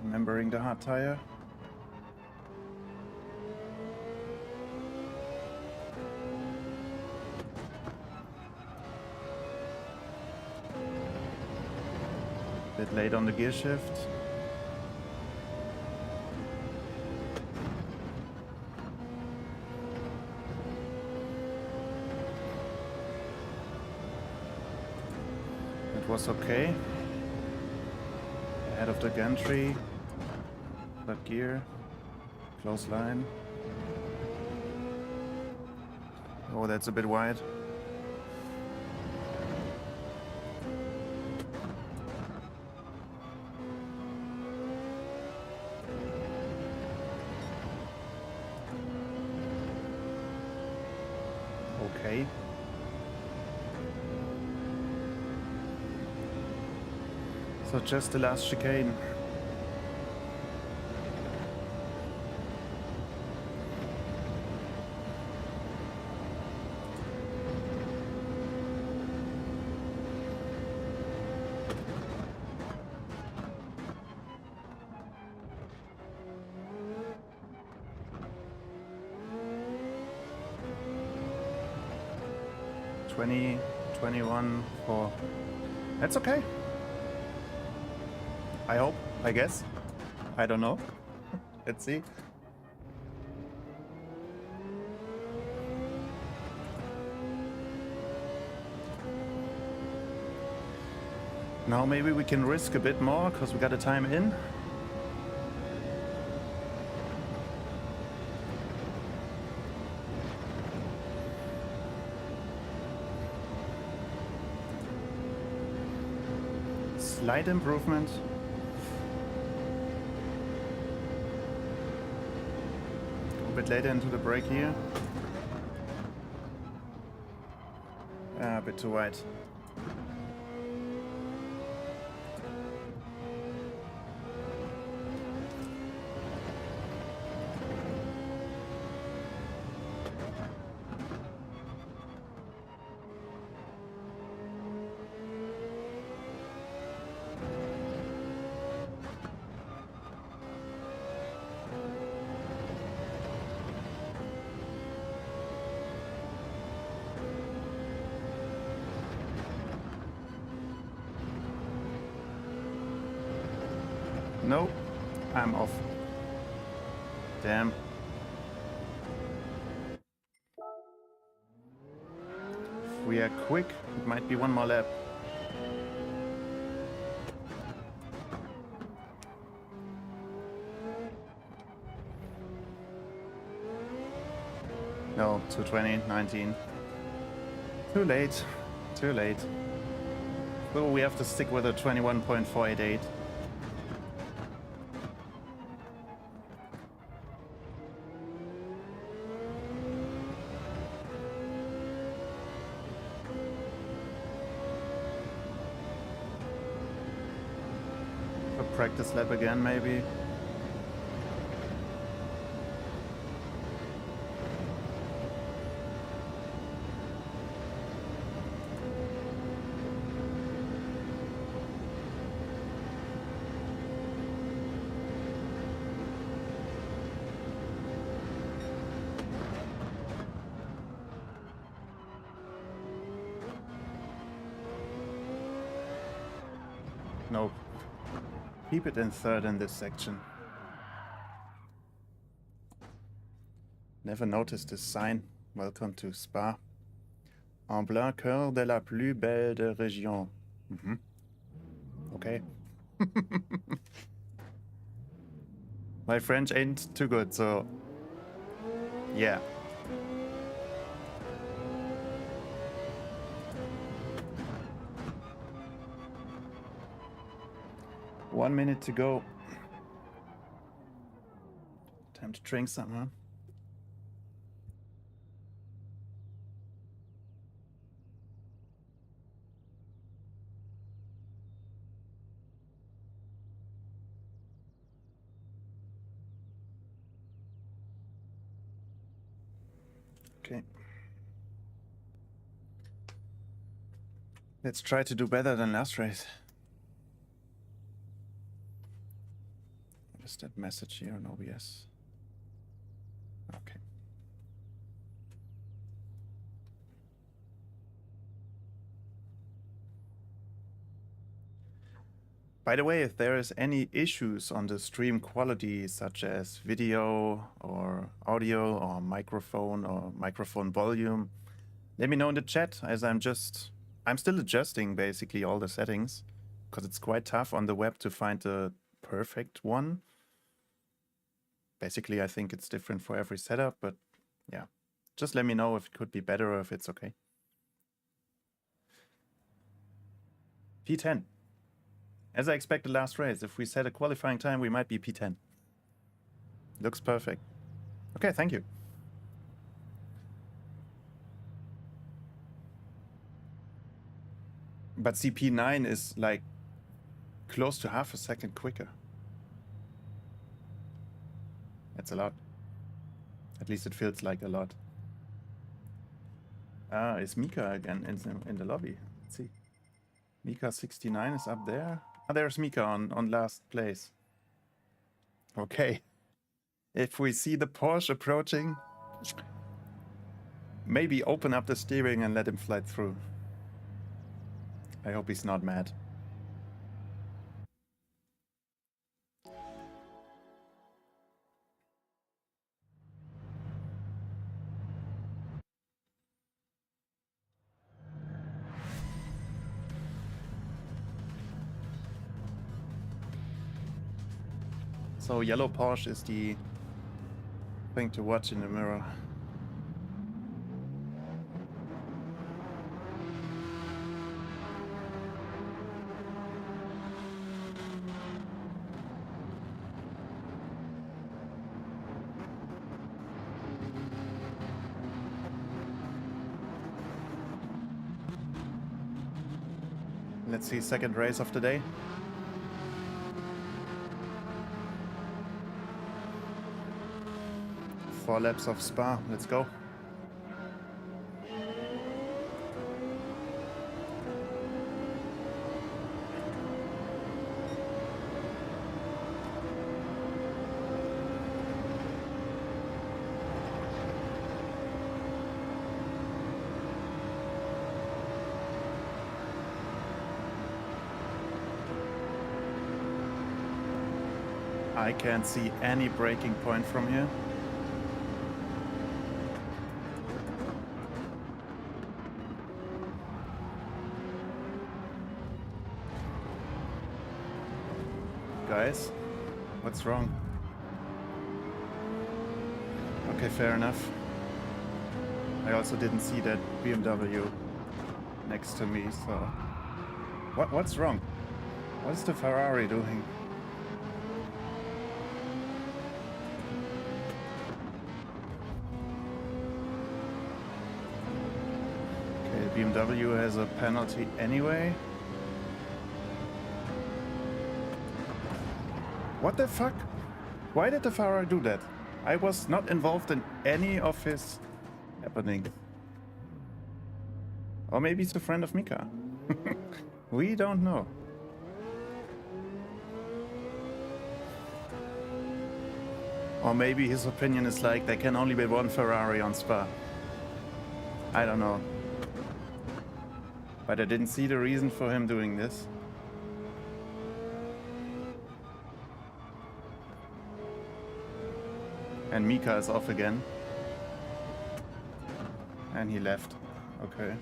Remembering the hard tire. Bit late on the gear shift. It was okay. Ahead of the gantry. Third gear. Close line. Oh, that's a bit wide. Okay. So just the last chicane. $20, $21 for... That's okay. I hope, I guess. I don't know. Let's see. Now maybe we can risk a bit more because we got a time in. Slight improvement. A bit later into the brake here. A bit too wide. No, I'm off. Damn. If we are quick, it might be one more lap. No, 220, 19. Too late. Too late. So we have to stick with a 21.488. A practice lap again, maybe. Nope. Keep it in third in this section. Never noticed this sign. Welcome to Spa. En plein cœur de la plus belle de région. Okay. My French ain't too good, so yeah. One minute to go. Time to drink some, huh? Okay. Let's try to do better than last race. What is that message here on OBS? Okay. By the way, if there is any issues on the stream quality, such as video or audio or microphone volume, let me know in the chat, as I'm still adjusting basically all the settings, because it's quite tough on the web to find the perfect one. Basically, I think it's different for every setup, but yeah, just let me know if it could be better or if it's okay. P10. As I expected last race, if we set a qualifying time, we might be P10. Looks perfect. Okay, thank you. But CP9 is like close to half a second quicker. That's a lot. At least it feels like a lot. Ah, it's Mika again in the lobby. Let's see. Mika 69 is up there. Ah, there's Mika on last place. Okay. If we see the Porsche approaching, maybe open up the steering and let him fly through. I hope he's not mad. So yellow Porsche is the thing to watch in the mirror. Let's see, second race of the day. Four laps of Spa, let's go. I can't see any braking point from here. Guys, what's wrong? Okay, fair enough. I also didn't see that BMW next to me, so... What's wrong? What's the Ferrari doing? Okay, BMW has a penalty anyway. What the fuck? Why did the Ferrari do that? I was not involved in any of his happening. Or maybe he's a friend of Mika. We don't know. Or maybe his opinion is like, there can only be one Ferrari on Spa. I don't know. But I didn't see the reason for him doing this. And Mika is off again. And he left. Okay.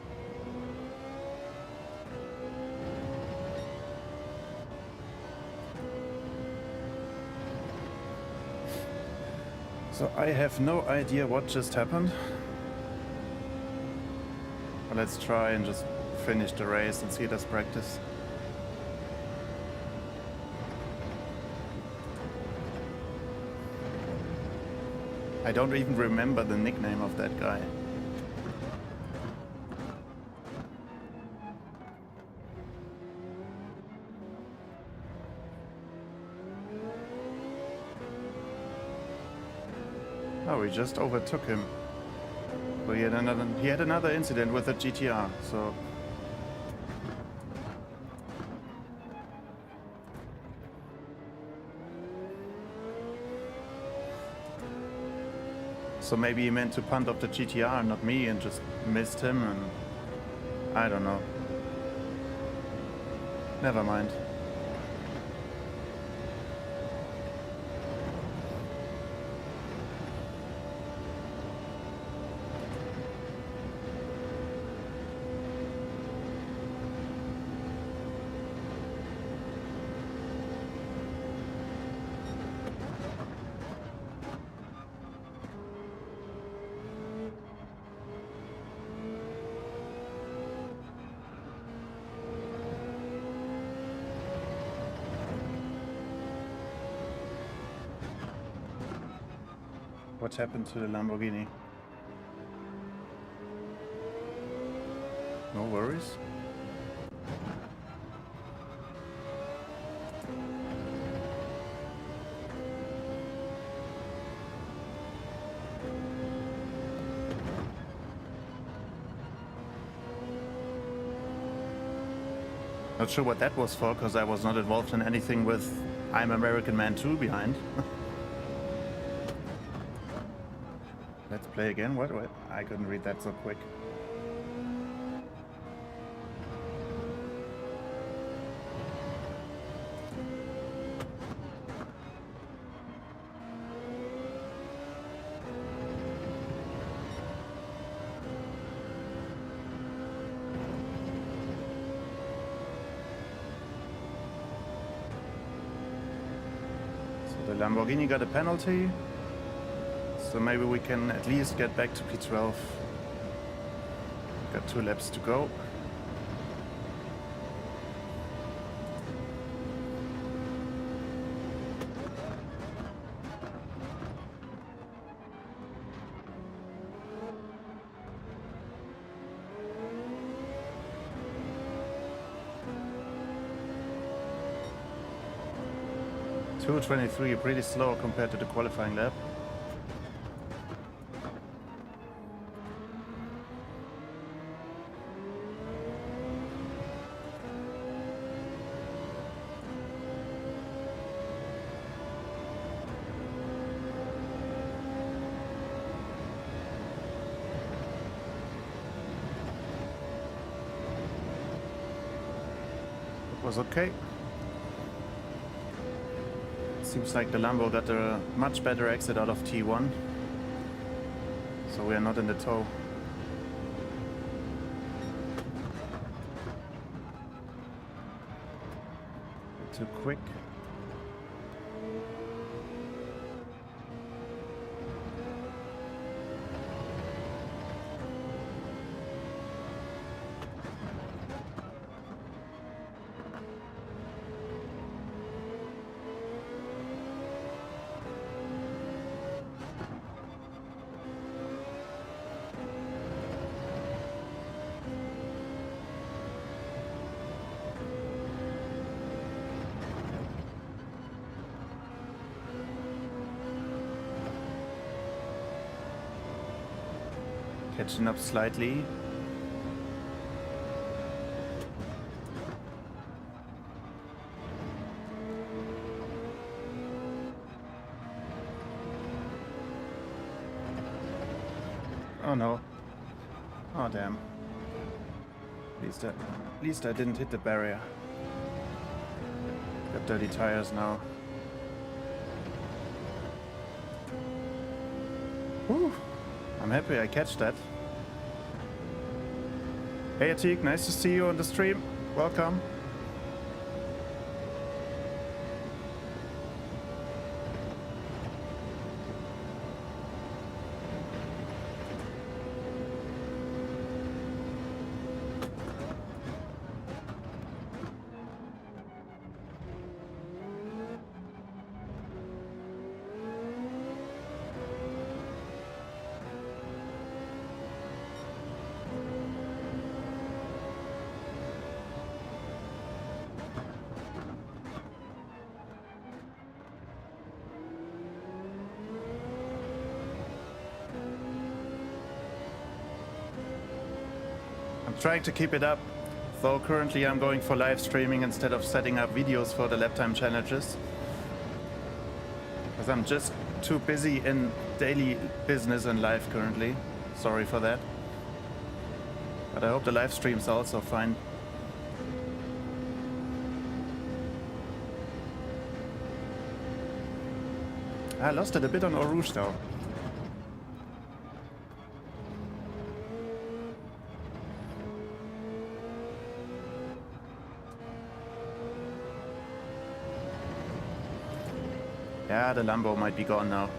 So I have no idea what just happened. But let's try and just finish the race and see it as practice. I don't even remember the nickname of that guy. Oh, we just overtook him. But he had another incident with the GTR, so... So maybe he meant to punt off the GTR, not me, and just missed him, and... I don't know. Never mind. What happened to the Lamborghini? No worries. Not sure what that was for, because I was not involved in anything with I'm American Man 2 behind. Let's play again. What? I couldn't read that so quick. So the Lamborghini got a penalty. So maybe we can at least get back to P12. Got 2 laps to go. .223, pretty slow compared to the qualifying lap. Was okay. Let's Seems like the Lambo got a much better exit out of T1. So we are not in the tow. Too quick. Catching up slightly. Oh no. Oh damn. At least I didn't hit the barrier. Got dirty tires now. Whew. I'm happy I catch that. Hey Atik, nice to see you on the stream. Welcome. Trying to keep it up, though currently I'm going for live streaming instead of setting up videos for the Laptime challenges. Because I'm just too busy in daily business and life currently. Sorry for that. But I hope the live streams are also fine. I lost it a bit on Eau Rouge though. Yeah, the Lambo might be gone now.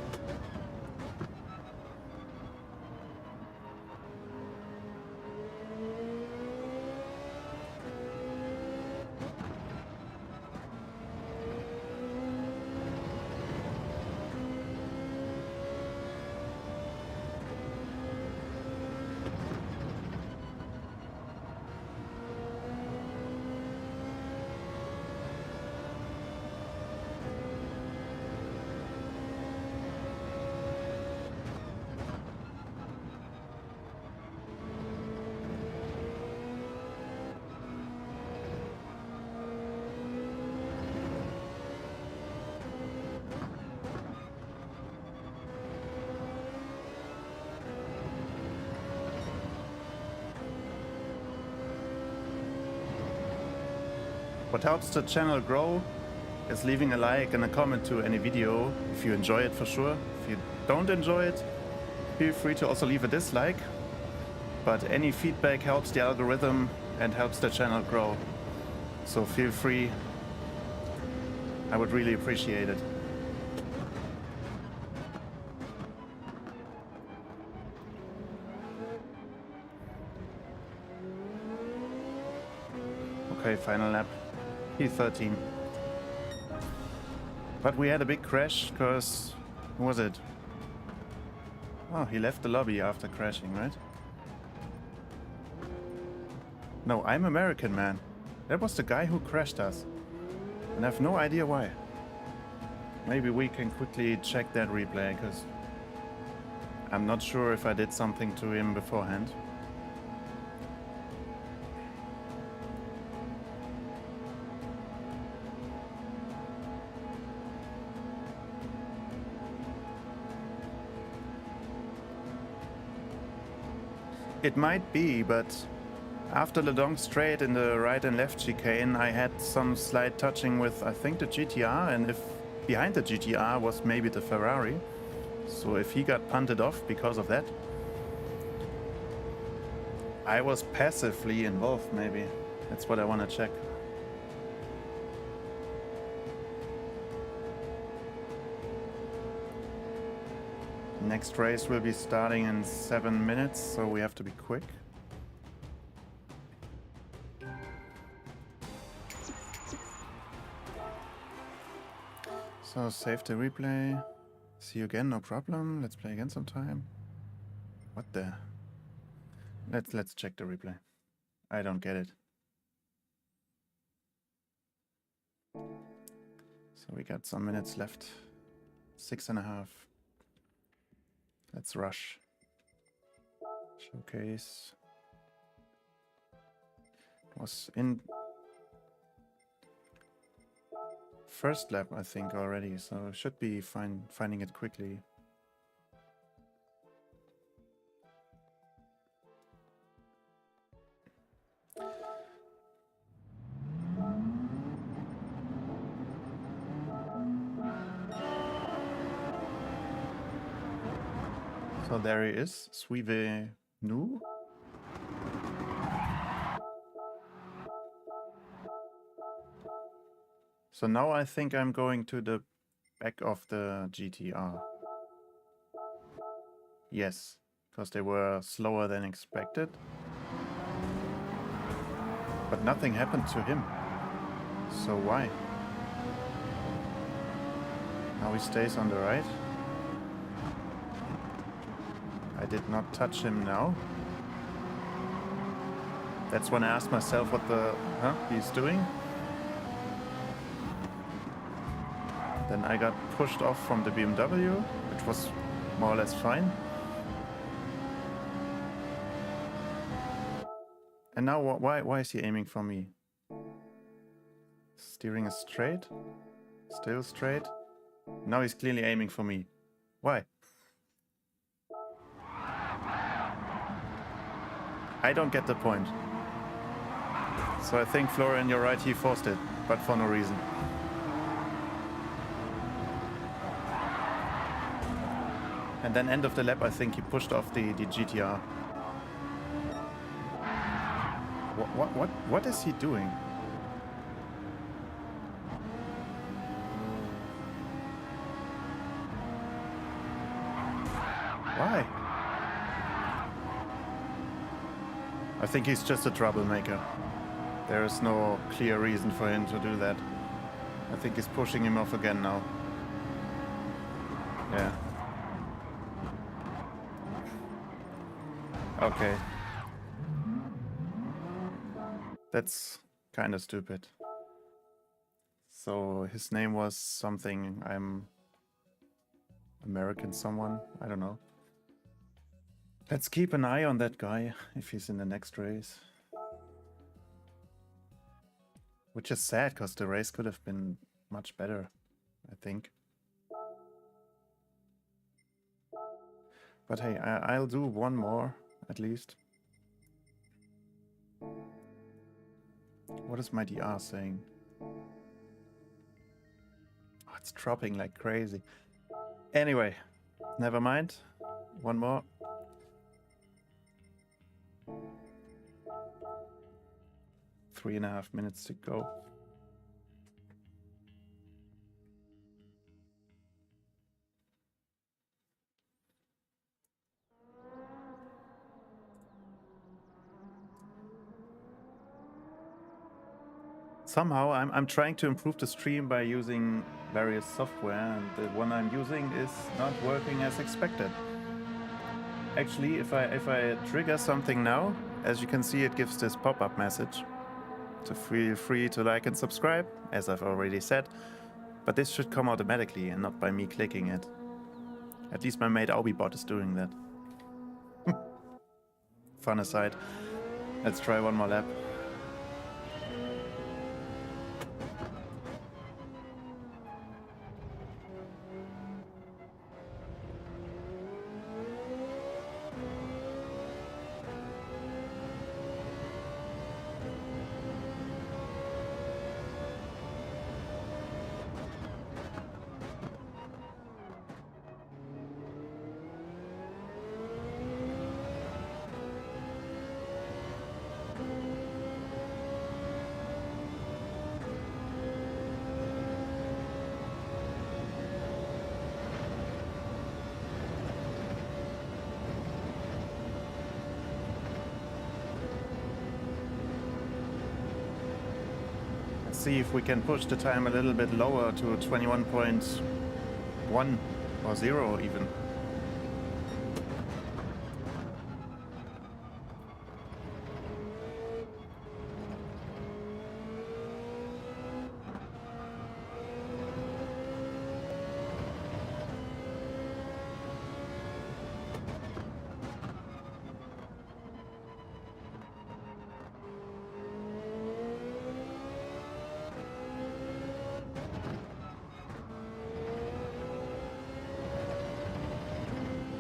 What helps the channel grow is leaving a like and a comment to any video if you enjoy it for sure. If you don't enjoy it, feel free to also leave a dislike. But any feedback helps the algorithm and helps the channel grow. So feel free. I would really appreciate it. Okay, final lap. P13. But we had a big crash because... who was it? Oh, he left the lobby after crashing, right? No, I'm American, man. That was the guy who crashed us. And I have no idea why. Maybe we can quickly check that replay, because I'm not sure if I did something to him beforehand. It might be, but after the long straight in the right and left chicane, I had some slight touching with, I think, the GTR, and if behind the GTR was maybe the Ferrari. So if he got punted off because of that, I was passively involved maybe. That's what I want to check. Next race will be starting in 7 minutes, so we have to be quick. So save the replay. See you again, no problem. Let's play again sometime. What the? Let's check the replay. I don't get it. So we got some minutes left. 6.5. Let's rush. Showcase. It was in first lap, I think, already, so should be fine finding it quickly. So there he is, Suive Nu. So now I think I'm going to the back of the GTR. Yes, because they were slower than expected. But nothing happened to him. So why? Now he stays on the right. I did not touch him now. That's when I asked myself what the he's doing. Then I got pushed off from the BMW, which was more or less fine. And now why is he aiming for me? Steering is straight. Still straight. Now he's clearly aiming for me. Why? I don't get the point. So I think, Florian, you're right, he forced it, but for no reason. And then end of the lap, I think he pushed off the GTR. What is he doing? Why? I think he's just a troublemaker. There is no clear reason for him to do that. I think he's pushing him off again now. Yeah. Okay. That's kind of stupid. So his name was something, I'm American someone, I don't know. Let's keep an eye on that guy if he's in the next race. Which is sad, because the race could have been much better, I think. But hey, I'll do one more, at least. What is my DR saying? Oh, it's dropping like crazy. Anyway, never mind. One more. 3.5 minutes to go. Somehow I'm trying to improve the stream by using various software, and the one I'm using is not working as expected. Actually, if I trigger something now, as you can see, it gives this pop-up message. So feel free to like and subscribe, as I've already said. But this should come automatically and not by me clicking it. At least my mate Aubibot is doing that. Fun aside. Let's try one more lap. Let's see if we can push the time a little bit lower to 21.1 or 0 even.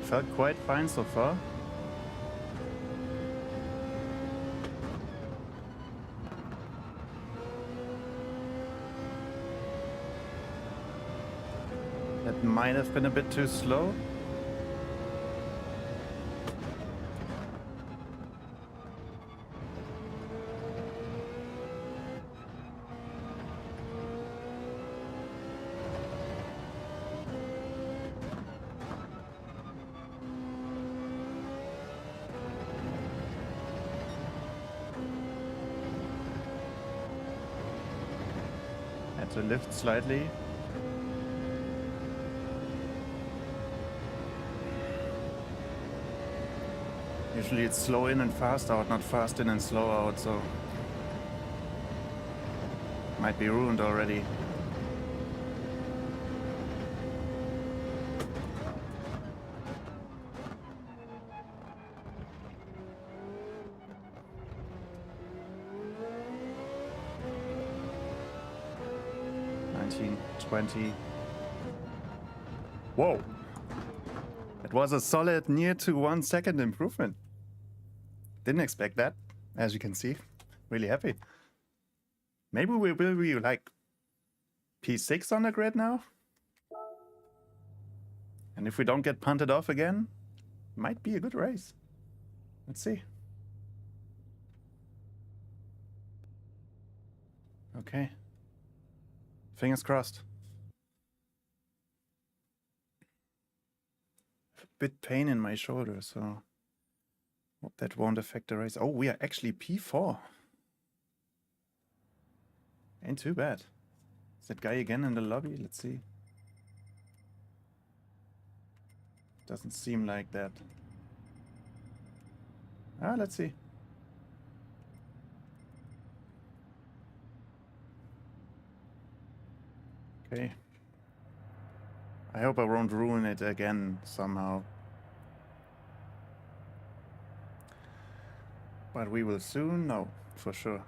Felt quite fine so far. That might have been a bit too slow. To lift slightly. Usually it's slow in and fast out, not fast in and slow out, so might be ruined already. Whoa! It was a solid near to 1 second improvement. Didn't expect that, as you can see. Really happy. Maybe we will be like P6 on the grid now? And if we don't get punted off again, might be a good race. Let's see. Okay. Fingers crossed. A bit pain in my shoulder, so hope that won't affect the race. Oh, we are actually P4. Ain't too bad. Is that guy again in the lobby? Let's see. Doesn't seem like that. Ah, let's see. Okay. I hope I won't ruin it again somehow. But we will soon know, for sure.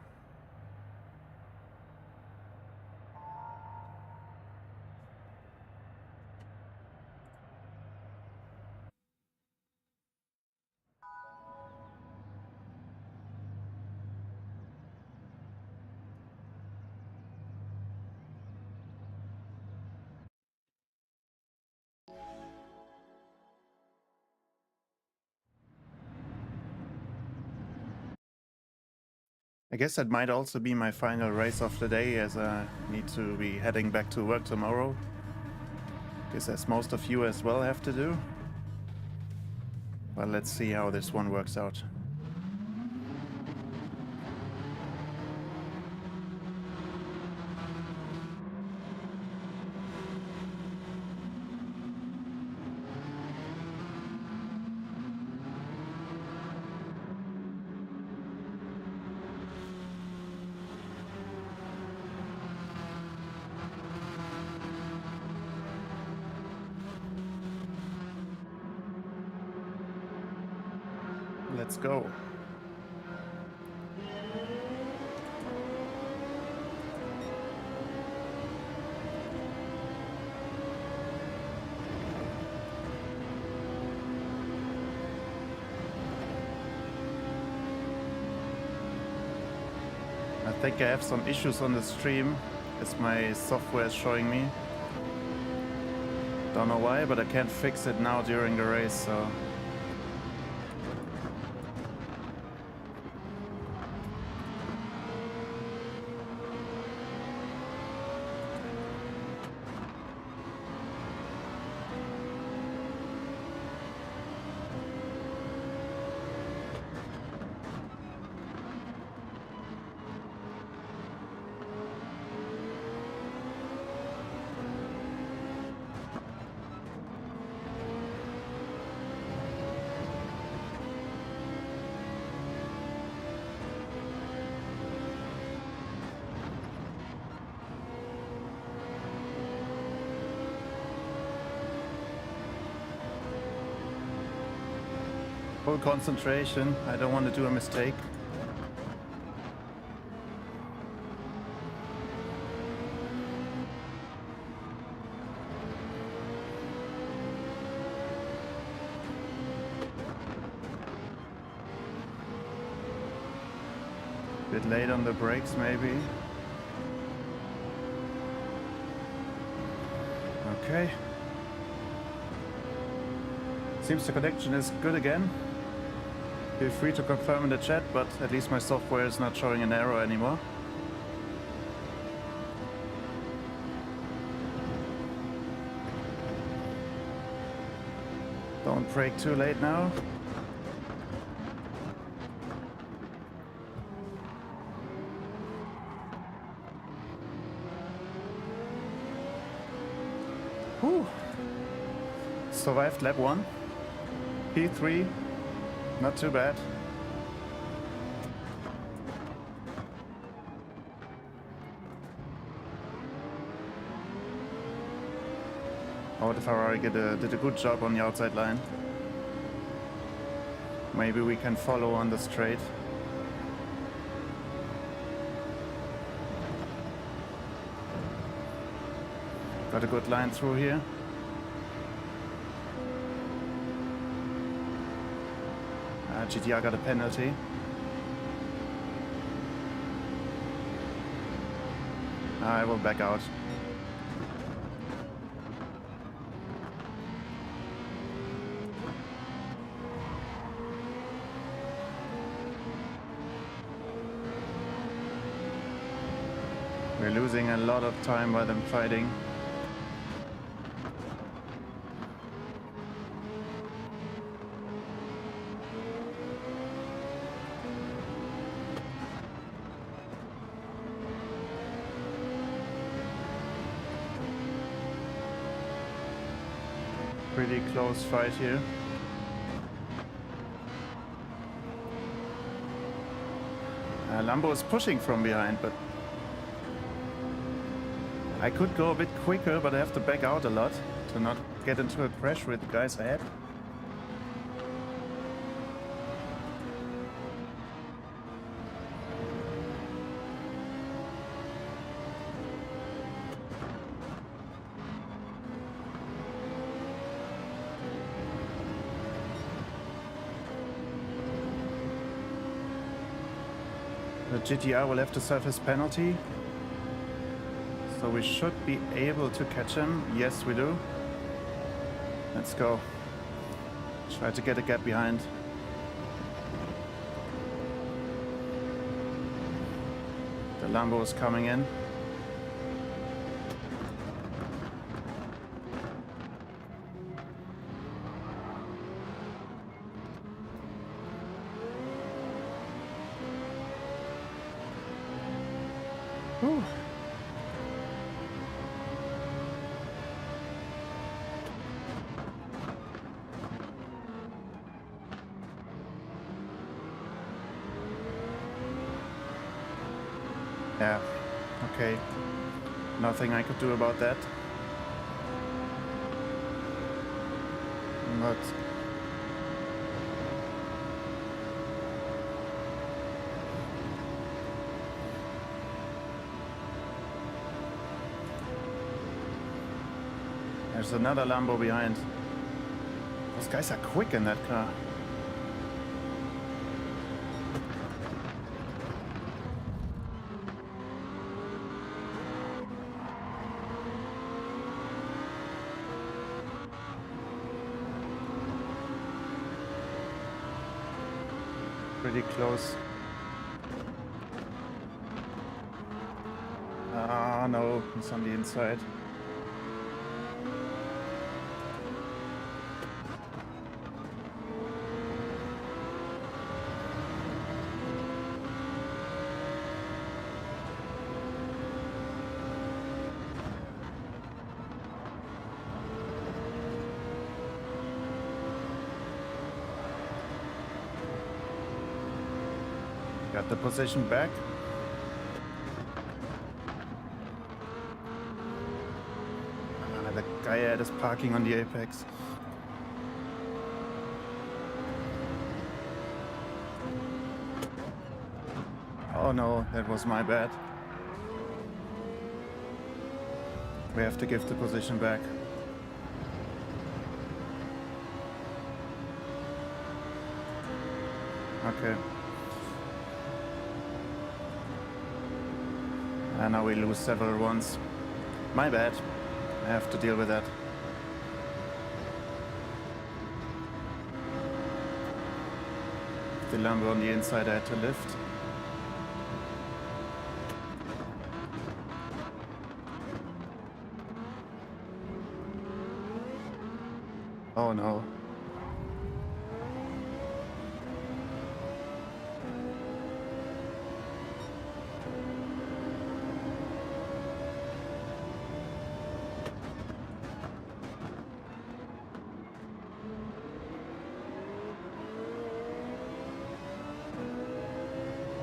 I guess that might also be my final race of the day, as I need to be heading back to work tomorrow. Guess as most of you as well have to do. Well, let's see how this one works out. Let's go. I think I have some issues on the stream, as my software is showing me. Don't know why, but I can't fix it now during the race, so... Full concentration. I don't want to do a mistake. Bit late on the brakes, maybe. Okay. Seems the connection is good again. Feel free to confirm in the chat, but at least my software is not showing an error anymore. Don't brake too late now. Whew. Survived lap 1. P3. Not too bad. Oh, the Ferrari did a good job on the outside line. Maybe we can follow on the straight. Got a good line through here. GTR got a penalty. I will back out. We're losing a lot of time by them fighting. Pretty close fight here. Lambo is pushing from behind, but I could go a bit quicker, but I have to back out a lot to not get into a crash with the guys ahead. The GTR will have to serve his penalty. So we should be able to catch him. Yes, we do. Let's go. Try to get a gap behind. The Lambo is coming in. Whew. Yeah, okay. Nothing I could do about that. But there's another Lambo behind. Those guys are quick in that car. Pretty close. Ah, no, he's on the inside. Got the position back. The guy ahead is parking on the apex. Oh no, that was my bad. We have to give the position back. Okay. And now we lose several ones. My bad. I have to deal with that. The Lambo on the inside I had to lift. Oh no.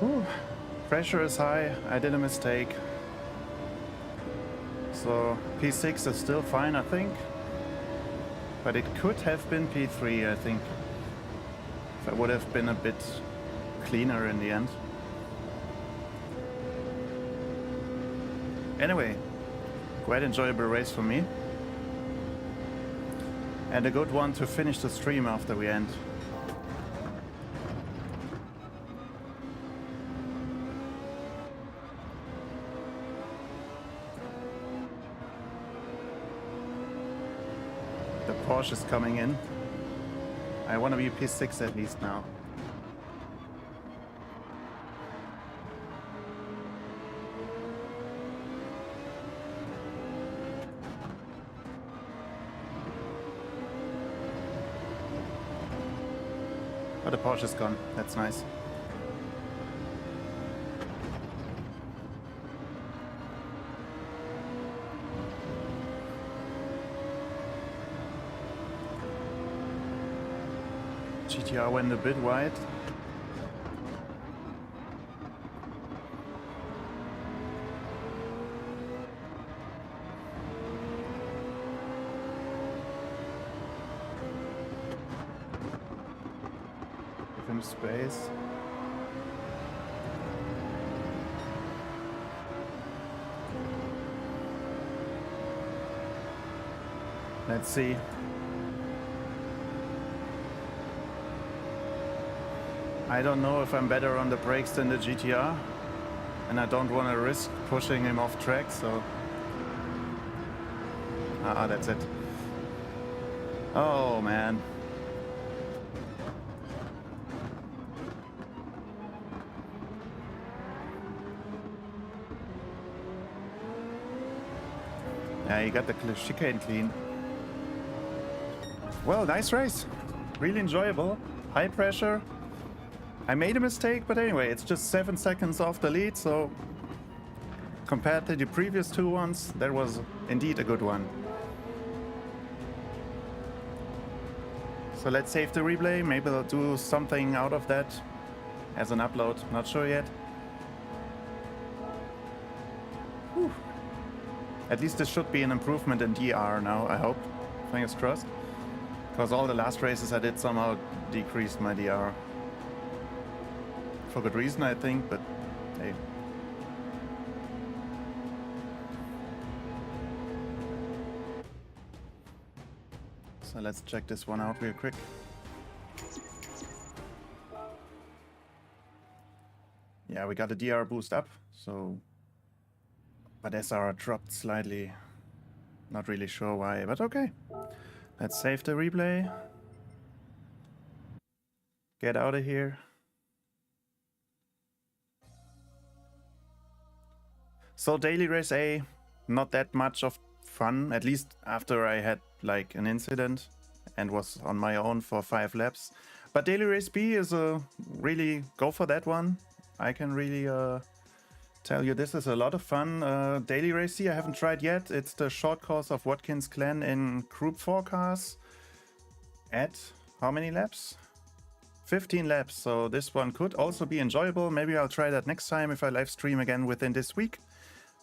Whew. Pressure is high. I did a mistake. So P6 is still fine, I think. But it could have been P3, I think. If I would have been a bit cleaner in the end. Anyway, quite enjoyable race for me. And a good one to finish the stream after we end. Porsche is coming in. I want to be P6 at least now. Oh, the Porsche is gone. That's nice. GTR went a bit wide. Give him space. Let's see. I don't know if I'm better on the brakes than the GTR, and I don't want to risk pushing him off track, so... that's it. Oh, man. Yeah, you got the chicane clean. Well, nice race. Really enjoyable. High pressure. I made a mistake, but anyway, it's just 7 seconds off the lead, so compared to the previous two ones, that was indeed a good one. So let's save the replay. Maybe I'll do something out of that as an upload. Not sure yet. Whew. At least this should be an improvement in DR now, I hope. Fingers crossed. Because all the last races I did somehow decreased my DR. For good reason, I think, but hey. So let's check this one out real quick. Yeah, we got a DR boost up, so... But SR dropped slightly. Not really sure why, but okay. Let's save the replay. Get out of here. So daily race A, not that much of fun, at least after I had like an incident and was on my own for 5 laps. But daily race B is a really go for that one. I can really tell you this is a lot of fun. Daily race C I haven't tried yet. It's the short course of Watkins Glen in Group 4 cars at how many laps? 15 laps, so this one could also be enjoyable. Maybe I'll try that next time if I live stream again within this week.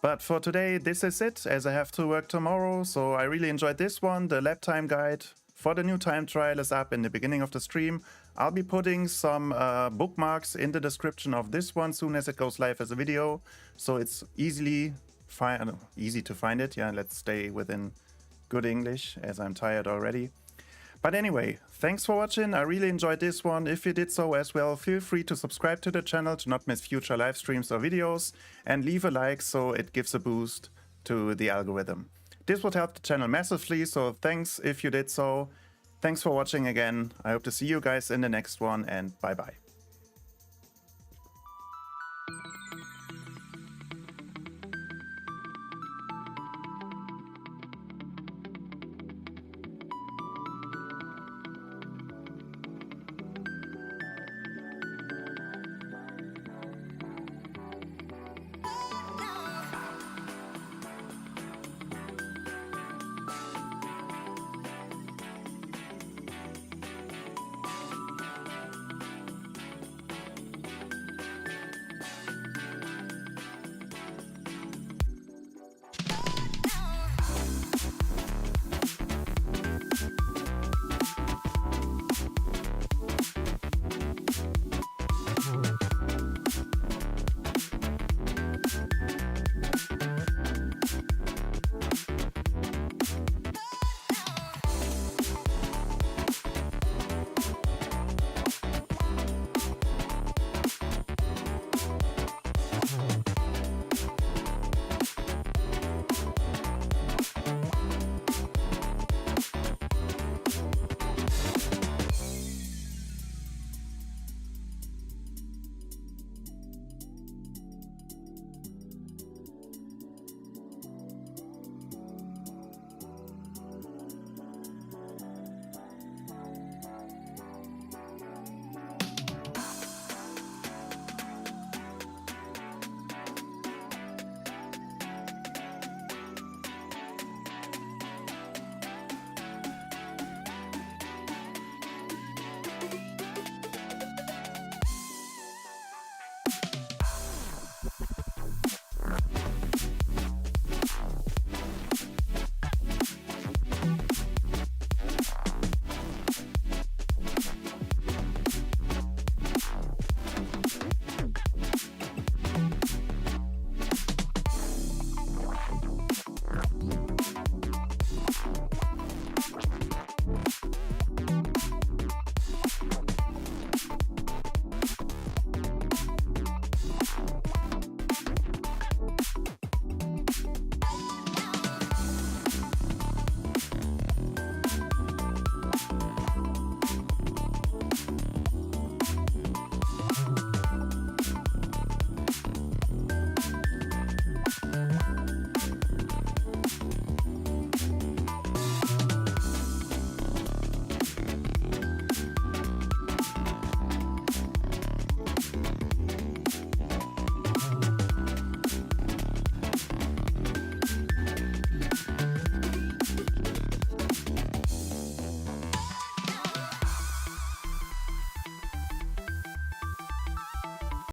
But for today, this is it, as I have to work tomorrow, so I really enjoyed this one. The lap time guide for the new time trial is up in the beginning of the stream. I'll be putting some bookmarks in the description of this one soon as it goes live as a video, so it's easy to find it. Yeah, let's stay within good English as I'm tired already. But anyway, thanks for watching. I really enjoyed this one. If you did so as well, feel free to subscribe to the channel to not miss future live streams or videos, and leave a like so it gives a boost to the algorithm. This would help the channel massively, so thanks if you did so. Thanks for watching again. I hope to see you guys in the next one, and bye bye.